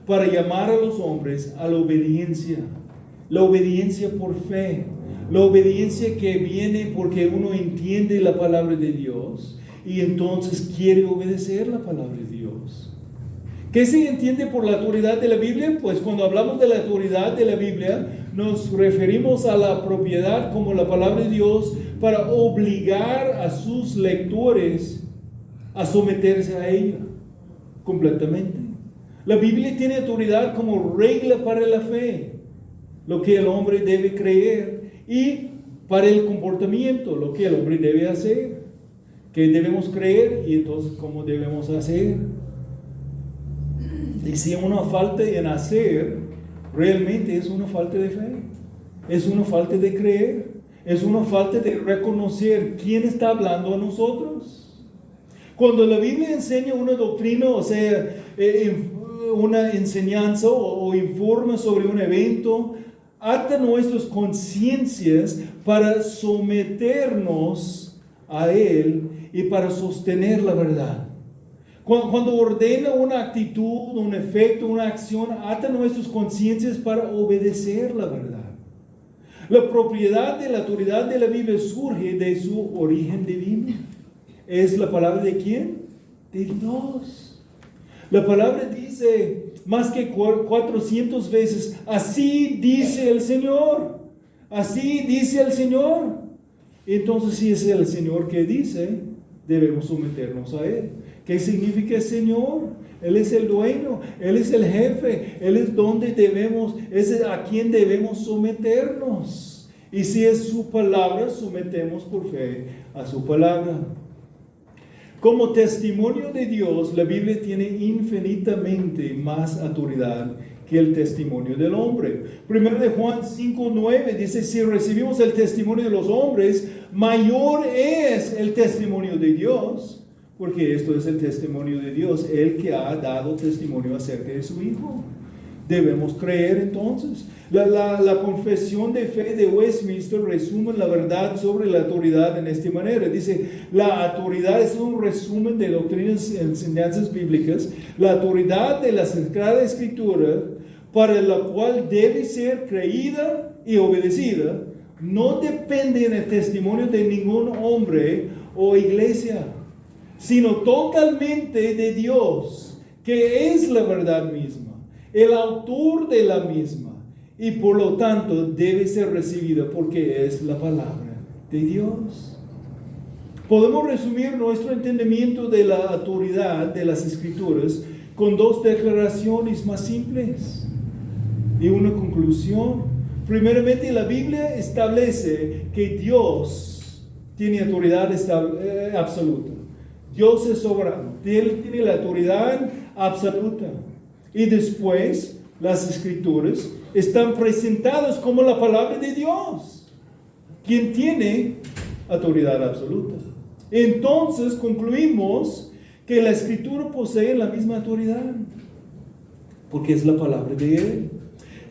para llamar a los hombres a la obediencia por fe, la obediencia que viene porque uno entiende la palabra de Dios y entonces quiere obedecer la palabra de Dios. ¿Qué se entiende por la autoridad de la Biblia? Pues cuando hablamos de la autoridad de la Biblia, nos referimos a la propiedad como la palabra de Dios para obligar a sus lectores a someterse a ella completamente. La Biblia tiene autoridad como regla para la fe, lo que el hombre debe creer, y para el comportamiento, lo que el hombre debe hacer, que debemos creer y entonces cómo debemos hacer. Y si una falta en hacer, realmente es una falta de fe, es una falta de creer, es una falta de reconocer quién está hablando a nosotros. Cuando la Biblia enseña una doctrina, o sea, una enseñanza o informa sobre un evento, ata nuestras conciencias para someternos a él y para sostener la verdad. Cuando ordena una actitud, un efecto, una acción, ata nuestras conciencias para obedecer la verdad. La propiedad de la autoridad de la Biblia surge de su origen divino. ¿Es la palabra de quién? De Dios. La palabra dice más que 400 veces, así dice el Señor. Así dice el Señor. Entonces, si es el Señor que dice, debemos someternos a Él. ¿Qué significa Señor? Él es el dueño, Él es el jefe, Él es donde debemos, es a quien debemos someternos. Y si es su palabra, sometemos por fe a su palabra. Como testimonio de Dios, la Biblia tiene infinitamente más autoridad que el testimonio del hombre. Primero de Juan 5:9 dice, si recibimos el testimonio de los hombres, mayor es el testimonio de Dios, porque esto es el testimonio de Dios, el que ha dado testimonio acerca de su Hijo. Debemos creer entonces. La confesión de fe de Westminster resume la verdad sobre la autoridad en esta manera. Dice, la autoridad es un resumen de doctrinas y enseñanzas bíblicas. La autoridad de la Sagrada Escritura, para la cual debe ser creída y obedecida, no depende del testimonio de ningún hombre o iglesia, sino totalmente de Dios, que es la verdad misma, el autor de la misma, y por lo tanto debe ser recibida porque es la palabra de Dios. Podemos resumir nuestro entendimiento de la autoridad de las Escrituras con dos declaraciones más simples y una conclusión. Primeramente, la Biblia establece que Dios tiene autoridad absoluta. Dios es soberano, Él tiene la autoridad absoluta. Y después, las Escrituras están presentadas como la palabra de Dios, quien tiene autoridad absoluta. Entonces concluimos que la Escritura posee la misma autoridad, porque es la palabra de Él.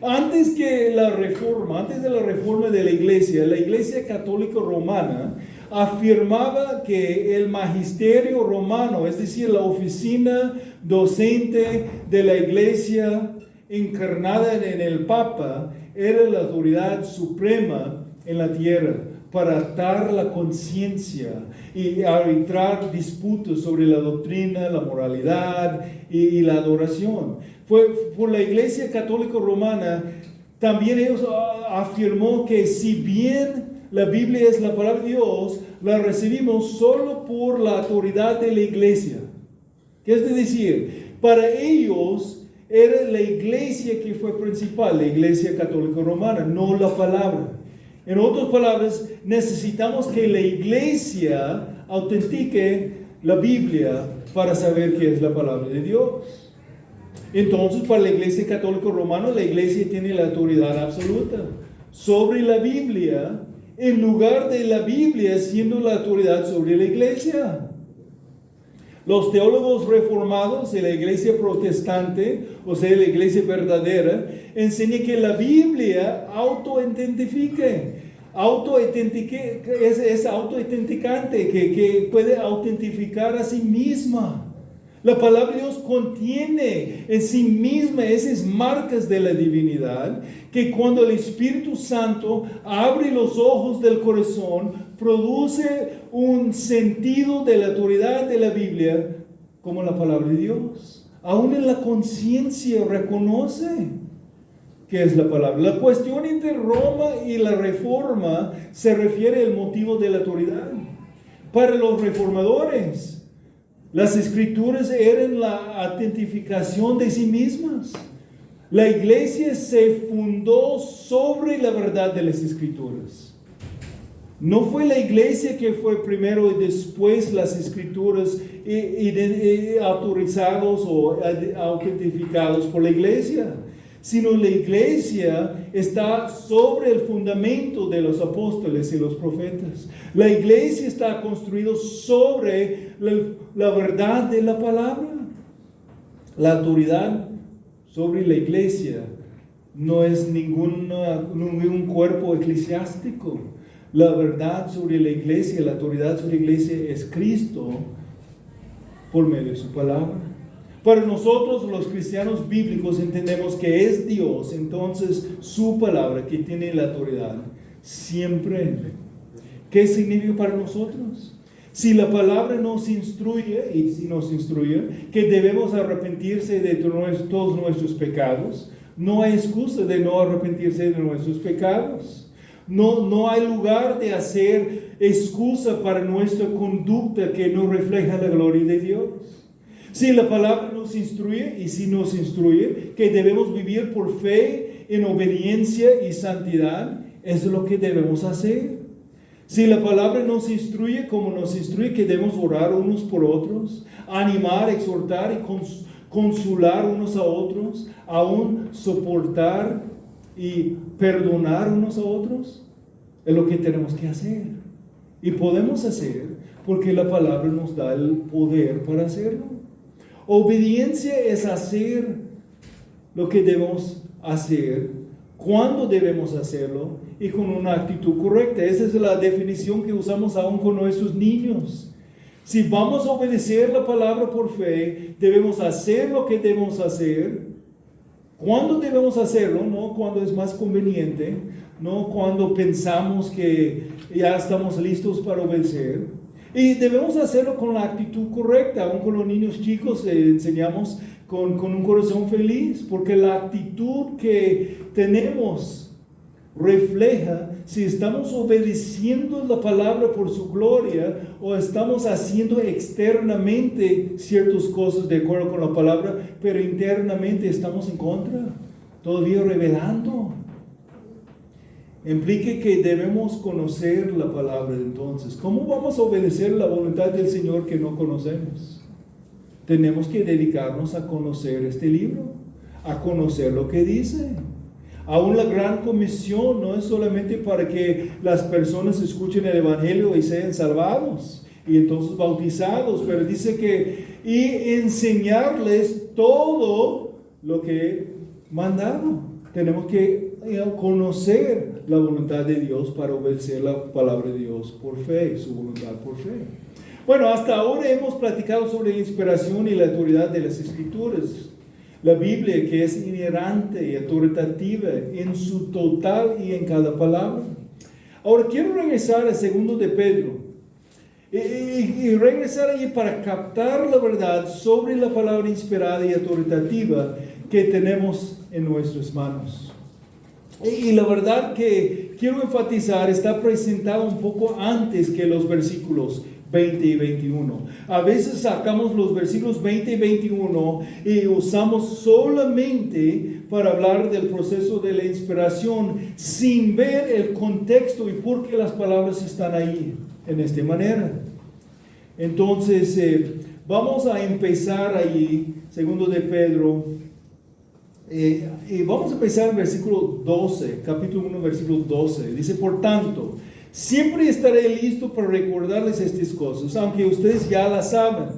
Antes de la reforma de la Iglesia Católica Romana afirmaba que el magisterio romano, es decir, la oficina docente de la Iglesia encarnada en el Papa, era la autoridad suprema en la tierra para atar la conciencia y arbitrar disputas sobre la doctrina, la moralidad y la adoración. Fue por la Iglesia Católica Romana, también ellos afirmó que si bien la Biblia es la palabra de Dios, la recibimos solo por la autoridad de la Iglesia. ¿Qué es decir? Para ellos era la Iglesia que fue principal, la Iglesia Católica Romana, no la palabra. En otras palabras, necesitamos que la Iglesia autentique la Biblia para saber qué es la palabra de Dios. Entonces, para la Iglesia Católica Romana, la Iglesia tiene la autoridad absoluta sobre la Biblia, en lugar de la Biblia siendo la autoridad sobre la Iglesia. Los teólogos reformados de la Iglesia protestante, o sea, la Iglesia verdadera, enseñan que la Biblia es autoautenticante, que puede autentificar a sí misma. La palabra de Dios contiene en sí misma esas marcas de la divinidad, que cuando el Espíritu Santo abre los ojos del corazón, produce un sentido de la autoridad de la Biblia como la palabra de Dios. Aún en la conciencia reconoce que es la palabra. La cuestión entre Roma y la Reforma se refiere al motivo de la autoridad. Para los reformadores, las escrituras eran la autentificación de sí mismas. La iglesia se fundó sobre la verdad de las escrituras. No fue la iglesia que fue primero y después las escrituras autorizados o autentificados por la iglesia, sino la iglesia está sobre el fundamento de los apóstoles y los profetas. La iglesia está construida sobre la verdad de la palabra. La autoridad sobre la iglesia no es ningún cuerpo eclesiástico. La verdad sobre la iglesia, la autoridad sobre la iglesia es Cristo por medio de su palabra. Para nosotros los cristianos bíblicos entendemos que es Dios, entonces su palabra que tiene la autoridad siempre. ¿Qué significa para nosotros? Si la palabra nos instruye, y si nos instruye, que debemos arrepentirse de todos nuestros pecados, no hay excusa de no arrepentirse de nuestros pecados. No hay lugar de hacer excusa para nuestra conducta que no refleja la gloria de Dios. Si la palabra nos instruye, y si nos instruye, que debemos vivir por fe, en obediencia y santidad, eso es lo que debemos hacer. Si la palabra nos instruye, como nos instruye, que debemos orar unos por otros, animar, exhortar y consolar unos a otros, aún soportar y perdonar unos a otros, es lo que tenemos que hacer. Y podemos hacer porque la palabra nos da el poder para hacerlo. Obediencia es hacer lo que debemos hacer, cuando debemos hacerlo y con una actitud correcta. Esa es la definición que usamos aún con nuestros niños. Si vamos a obedecer la palabra por fe, debemos hacer lo que debemos hacer. ¿Cuándo debemos hacerlo? No cuando es más conveniente, no cuando pensamos que ya estamos listos para obedecer. Y debemos hacerlo con la actitud correcta. Aún con los niños chicos enseñamos con un corazón feliz, porque la actitud que tenemos refleja si estamos obedeciendo la palabra por su gloria o estamos haciendo externamente ciertas cosas de acuerdo con la palabra, pero internamente estamos en contra, todavía rebelando. Implica que debemos conocer la palabra. Entonces, ¿cómo vamos a obedecer la voluntad del Señor que no conocemos? Tenemos que dedicarnos a conocer este libro, a conocer lo que dice. Aún la gran comisión no es solamente para que las personas escuchen el evangelio y sean salvados y entonces bautizados, pero dice que y enseñarles todo lo que he mandado. Tenemos que conocer la voluntad de Dios para obedecer la palabra de Dios por fe, su voluntad por fe. Bueno, hasta ahora hemos platicado sobre la inspiración y la autoridad de las Escrituras. La Biblia, que es inerrante y autoritativa en su total y en cada palabra. Ahora quiero regresar al 2 de Pedro y regresar allí para captar la verdad sobre la palabra inspirada y autoritativa que tenemos en nuestras manos. Y la verdad que quiero enfatizar está presentada un poco antes que los versículos 20 y 21. A veces sacamos los versículos 20 y 21 y usamos solamente para hablar del proceso de la inspiración sin ver el contexto y por qué las palabras están ahí en esta manera. Entonces, vamos a empezar allí, 2 de Pedro, y vamos a empezar en versículo 12, capítulo 1, versículo 12. Dice, por tanto, siempre estaré listo para recordarles estas cosas, aunque ustedes ya las saben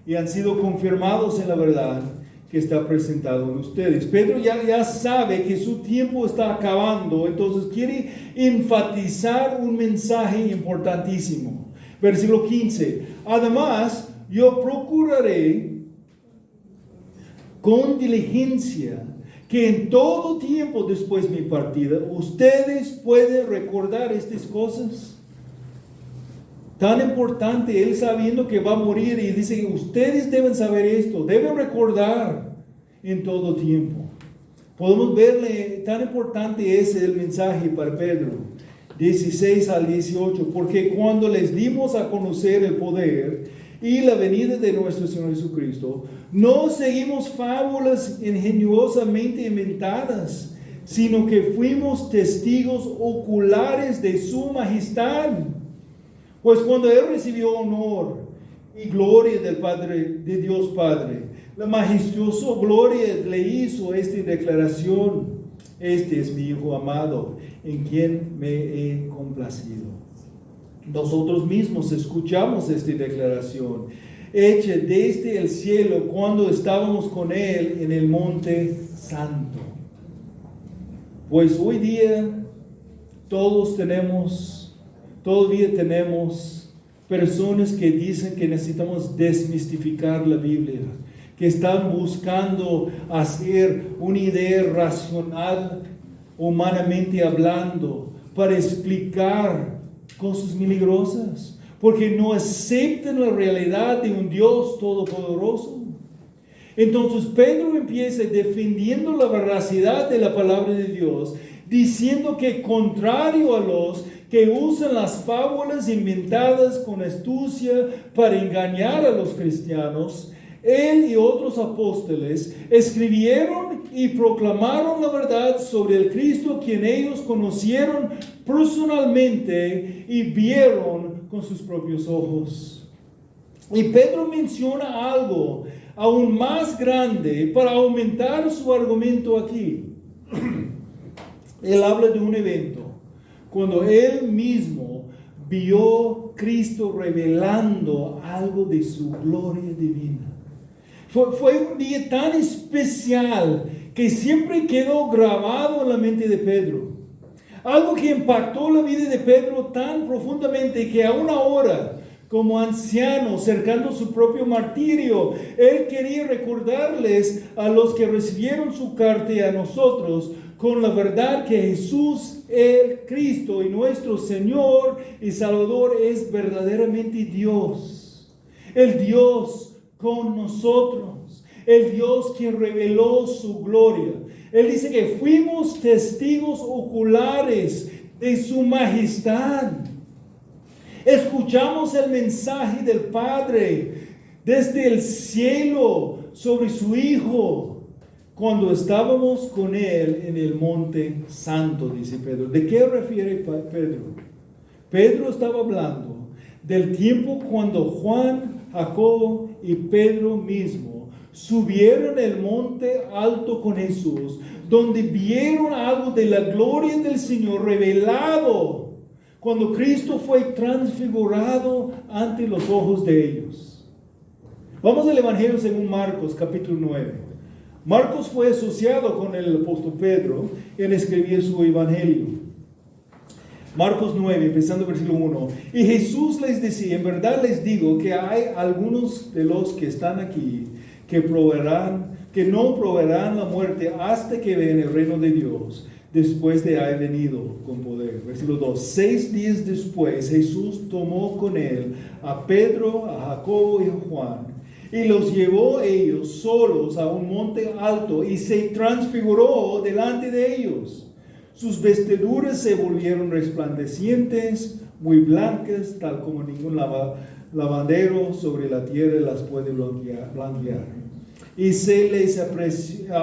y han sido confirmados en la verdad que está presentado en ustedes. Pedro ya sabe que su tiempo está acabando, entonces quiere enfatizar un mensaje importantísimo. Versículo 15. Además, yo procuraré con diligencia que en todo tiempo después de mi partida, ustedes pueden recordar estas cosas. Tan importante, él sabiendo que va a morir y dice, ustedes deben saber esto, deben recordar en todo tiempo. Podemos verle, tan importante es el mensaje para Pedro, 16 al 18, porque cuando les dimos a conocer el poder y la venida de nuestro Señor Jesucristo, no seguimos fábulas ingeniosamente inventadas, sino que fuimos testigos oculares de su majestad. Pues cuando Él recibió honor y gloria del Padre, de Dios Padre, la majestuosa gloria le hizo esta declaración: este es mi Hijo amado, en quien me he complacido. Nosotros mismos escuchamos esta declaración, hecha desde el cielo cuando estábamos con Él en el monte santo. Pues hoy día todavía tenemos personas que dicen que necesitamos desmistificar la Biblia, que están buscando hacer una idea racional, humanamente hablando, para explicar cosas milagrosas, porque no aceptan la realidad de un Dios todopoderoso. Entonces Pedro empieza defendiendo la veracidad de la palabra de Dios, diciendo que contrario a los que usan las fábulas inventadas con astucia para engañar a los cristianos, él y otros apóstoles escribieron y proclamaron la verdad sobre el Cristo, quien ellos conocieron personalmente y vieron con sus propios ojos. Y Pedro menciona algo aún más grande para aumentar su argumento aquí. Él habla de un evento cuando él mismo vio Cristo revelando algo de su gloria divina. Fue un día tan especial que siempre quedó grabado en la mente de Pedro. Algo que impactó la vida de Pedro tan profundamente que aún ahora, como anciano, cercando su propio martirio, él quería recordarles a los que recibieron su carta y a nosotros con la verdad que Jesús, el Cristo y nuestro Señor y Salvador, es verdaderamente Dios. El Dios con nosotros. El Dios que reveló su gloria. Él dice que fuimos testigos oculares de su majestad. Escuchamos el mensaje del Padre desde el cielo sobre su Hijo cuando estábamos con Él en el monte santo, dice Pedro. ¿De qué refiere Pedro? Pedro estaba hablando del tiempo cuando Juan, Jacobo y Pedro mismo subieron el monte alto con Jesús, donde vieron algo de la gloria del Señor revelado cuando Cristo fue transfigurado ante los ojos de ellos. Vamos al Evangelio según Marcos, capítulo 9. Marcos fue asociado con el apóstol Pedro en escribir su Evangelio. Marcos 9, empezando versículo 1. Y Jesús les decía: en verdad les digo que hay algunos de los que están aquí que no probarán la muerte hasta que vean el reino de Dios, después de haber venido con poder. Versículo 2. 6 días después, Jesús tomó con él a Pedro, a Jacobo y a Juan, y los llevó ellos solos a un monte alto y se transfiguró delante de ellos. Sus vestiduras se volvieron resplandecientes, muy blancas, tal como ningún lavandero sobre la tierra las puede blanquear. Y se les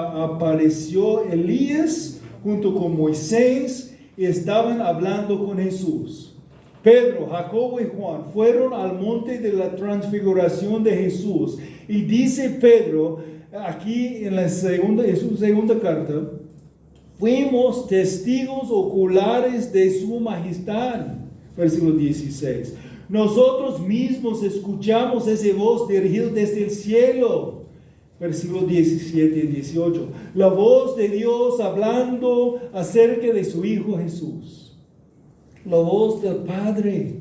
apareció Elías junto con Moisés y estaban hablando con Jesús. Pedro, Jacobo y Juan fueron al monte de la transfiguración de Jesús. Y dice Pedro, aquí en su segunda carta, fuimos testigos oculares de su majestad. Versículo 16. Nosotros mismos escuchamos esa voz dirigida desde el cielo. Versículos 17 y 18. La voz de Dios hablando acerca de su Hijo Jesús. La voz del Padre,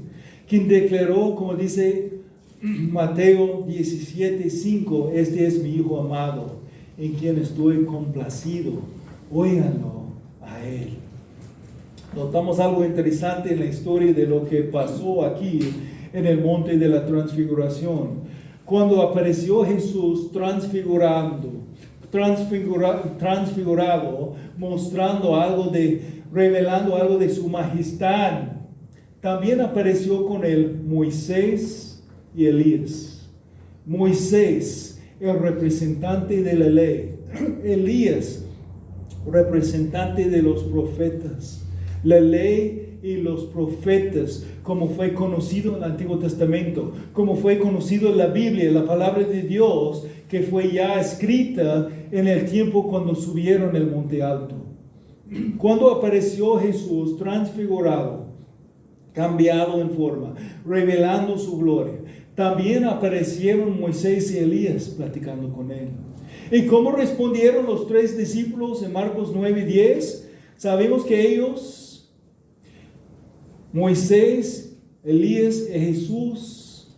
quien declaró, como dice Mateo 17:5, este es mi Hijo amado, en quien estoy complacido. Óiganlo a Él. Notamos algo interesante en la historia de lo que pasó aquí en el monte de la transfiguración, cuando apareció Jesús transfigurado, mostrando revelando algo de su majestad. También apareció con él Moisés y Elías. Moisés, el representante de la ley. Elías, representante de los profetas. La ley y los profetas, como fue conocido en el Antiguo Testamento, como fue conocido en la Biblia, la palabra de Dios, que fue ya escrita en el tiempo cuando subieron el monte alto. Cuando apareció Jesús transfigurado, cambiado en forma, revelando su gloria, también aparecieron Moisés y Elías platicando con él. ¿Y cómo respondieron los 3 discípulos en Marcos 9:10? Sabemos que ellos, Moisés, Elías y Jesús,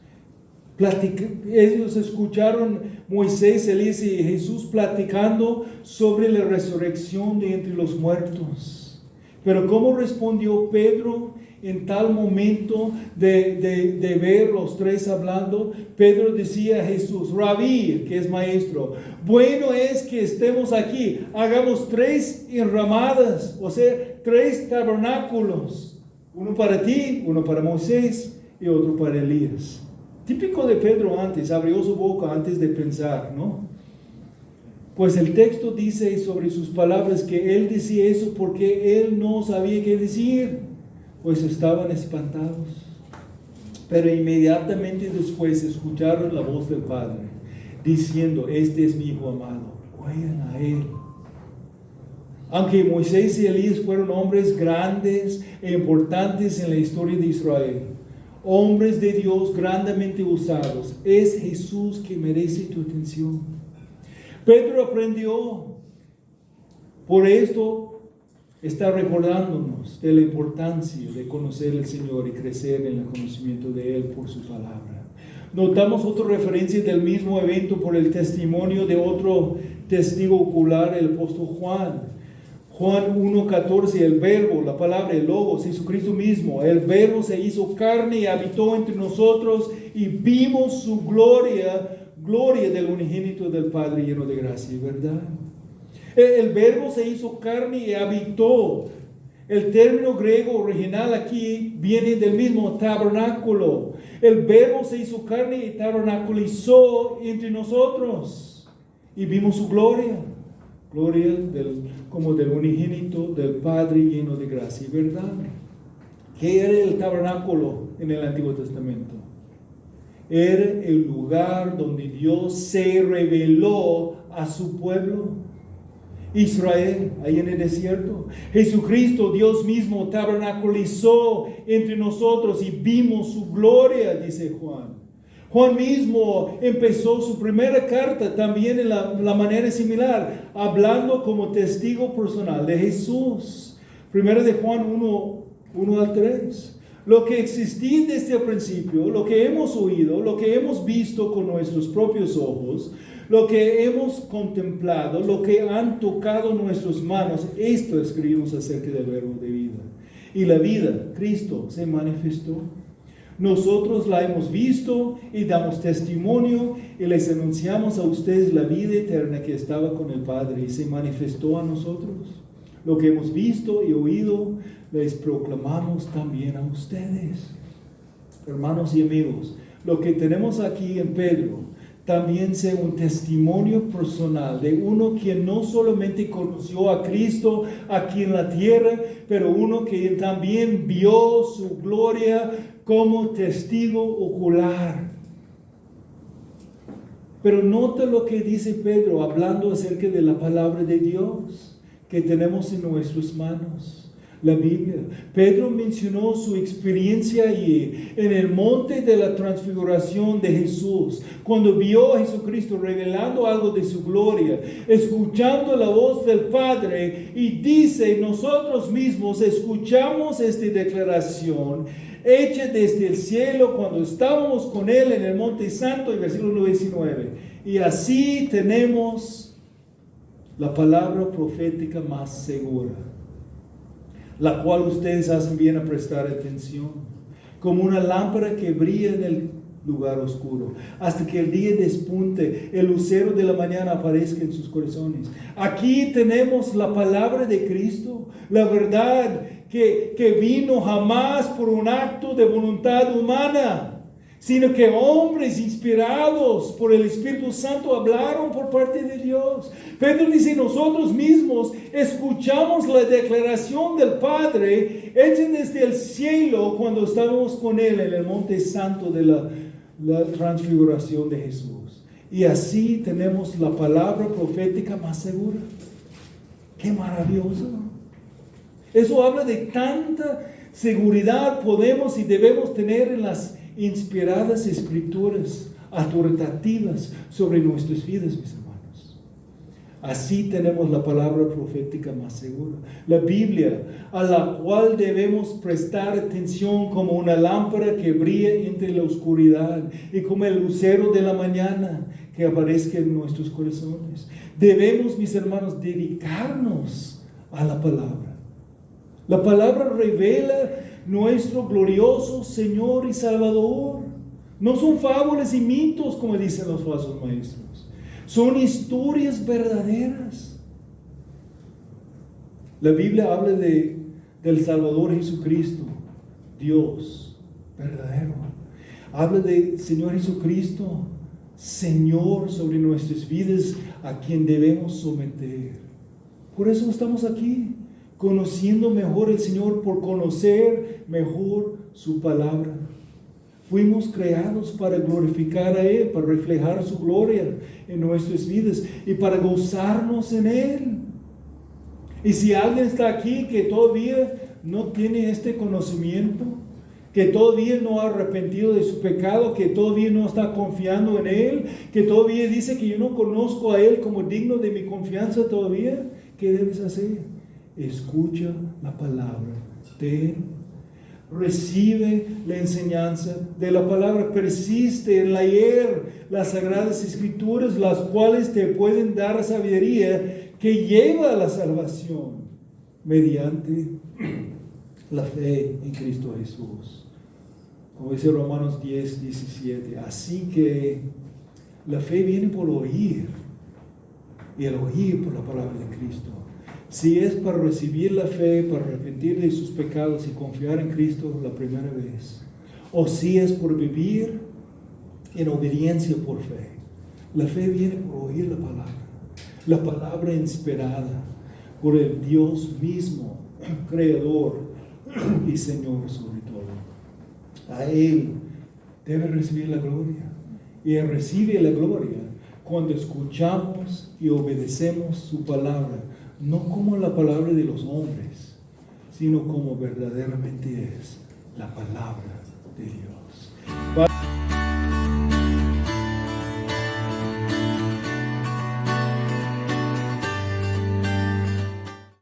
ellos escucharon Moisés, Elías y Jesús platicando sobre la resurrección de entre los muertos. Pero ¿cómo respondió Pedro en tal momento de ver los 3 hablando? Pedro decía a Jesús, Rabí, que es maestro, bueno es que estemos aquí, hagamos 3 enramadas, o sea, 3 tabernáculos, uno para ti, uno para Moisés y otro para Elías. Típico de Pedro antes, abrió su boca antes de pensar, ¿no? Pues el texto dice sobre sus palabras que él decía eso porque él no sabía qué decir, pues estaban espantados. Pero inmediatamente después escucharon la voz del Padre diciendo, este es mi Hijo amado, oigan a él. Aunque Moisés y Elías fueron hombres grandes e importantes en la historia de Israel, hombres de Dios grandemente usados, es Jesús que merece tu atención. Pedro aprendió, por esto está recordándonos de la importancia de conocer al Señor y crecer en el conocimiento de Él por su palabra. Notamos otra referencia del mismo evento por el testimonio de otro testigo ocular, el apóstol Juan. Juan 1:14, el verbo, la palabra, el logos, Jesucristo mismo, el verbo se hizo carne y habitó entre nosotros y vimos su gloria del unigénito del Padre lleno de gracia y verdad. El verbo se hizo carne y habitó. El término griego original aquí viene del mismo tabernáculo. El verbo se hizo carne y tabernaculizó entre nosotros y vimos su gloria como del unigénito del Padre lleno de gracia y verdad. ¿Qué era el tabernáculo en el Antiguo Testamento? Era el lugar donde Dios se reveló a su pueblo, Israel, ahí en el desierto. Jesucristo, Dios mismo, tabernaculizó entre nosotros y vimos su gloria, dice Juan. Juan mismo empezó su primera carta también en la manera similar, hablando como testigo personal de Jesús. Primero de Juan 1:1-3. Lo que existía desde el principio, lo que hemos oído, lo que hemos visto con nuestros propios ojos, lo que hemos contemplado, lo que han tocado nuestras manos, esto escribimos acerca del verbo de vida. Y la vida, Cristo, se manifestó. Nosotros la hemos visto y damos testimonio y les anunciamos a ustedes la vida eterna que estaba con el Padre y se manifestó a nosotros. Lo que hemos visto y oído les proclamamos también a ustedes. Hermanos y amigos, lo que tenemos aquí en Pedro también sea un testimonio personal de uno quien no solamente conoció a Cristo aquí en la tierra, pero uno que también vio su gloria como testigo ocular. Pero nota lo que dice Pedro hablando acerca de la palabra de Dios que tenemos en nuestras manos, la Biblia. Pedro mencionó su experiencia allí en el monte de la transfiguración de Jesús, cuando vio a Jesucristo revelando algo de su gloria, escuchando la voz del Padre, y dice, nosotros mismos escuchamos esta declaración hecha desde el cielo cuando estábamos con Él en el Monte Santo, en versículo 19. Y así tenemos la palabra profética más segura, la cual ustedes hacen bien a prestar atención. como una lámpara que brilla en el lugar oscuro, hasta que el día despunte, el lucero de la mañana aparezca en sus corazones. Aquí tenemos la palabra de Cristo, la verdad que vino jamás por un acto de voluntad humana, sino que hombres inspirados por el Espíritu Santo hablaron por parte de Dios. Pedro dice, nosotros mismos escuchamos la declaración del Padre hecha desde el cielo cuando estábamos con Él en el monte santo de la transfiguración de Jesús. Y así tenemos la palabra profética más segura. ¡Qué maravilloso! Eso habla de tanta seguridad podemos y debemos tener en las inspiradas escrituras autoritativas sobre nuestras vidas, mis hermanos. Así tenemos la palabra profética más segura, la Biblia, a la cual debemos prestar atención como una lámpara que brilla entre la oscuridad y como el lucero de la mañana que aparezca en nuestros corazones. Debemos, mis hermanos, dedicarnos a la palabra. La palabra revela nuestro glorioso Señor y Salvador. No son fábulas y mitos, como dicen los falsos maestros. Son historias verdaderas. La Biblia habla del Salvador Jesucristo, Dios verdadero. Habla del Señor Jesucristo, Señor sobre nuestras vidas, a quien debemos someter. Por eso estamos aquí, conociendo mejor el Señor, por conocer mejor su palabra. Fuimos creados para glorificar a Él, para reflejar su gloria en nuestras vidas y para gozarnos en Él. Y si alguien está aquí que todavía no tiene este conocimiento, que todavía no ha arrepentido de su pecado, que todavía no está confiando en Él, que todavía dice que yo no conozco a Él como digno de mi confianza todavía, ¿qué debes hacer? Escucha la palabra de Él. Recibe la enseñanza de la palabra. Persiste en leer las Sagradas Escrituras, las cuales te pueden dar sabiduría que lleva a la salvación mediante la fe en Cristo Jesús. Como dice Romanos 10, 17. Así que la fe viene por oír, y el oír por la palabra de Cristo. Si es para recibir la fe, para arrepentir de sus pecados y confiar en Cristo la primera vez, o si es por vivir en obediencia por fe. La fe viene por oír la palabra inspirada por el Dios mismo, Creador y Señor sobre todo. A Él debe recibir la gloria, y Él recibe la gloria cuando escuchamos y obedecemos su palabra, no como la palabra de los hombres, sino como verdaderamente es la palabra de Dios.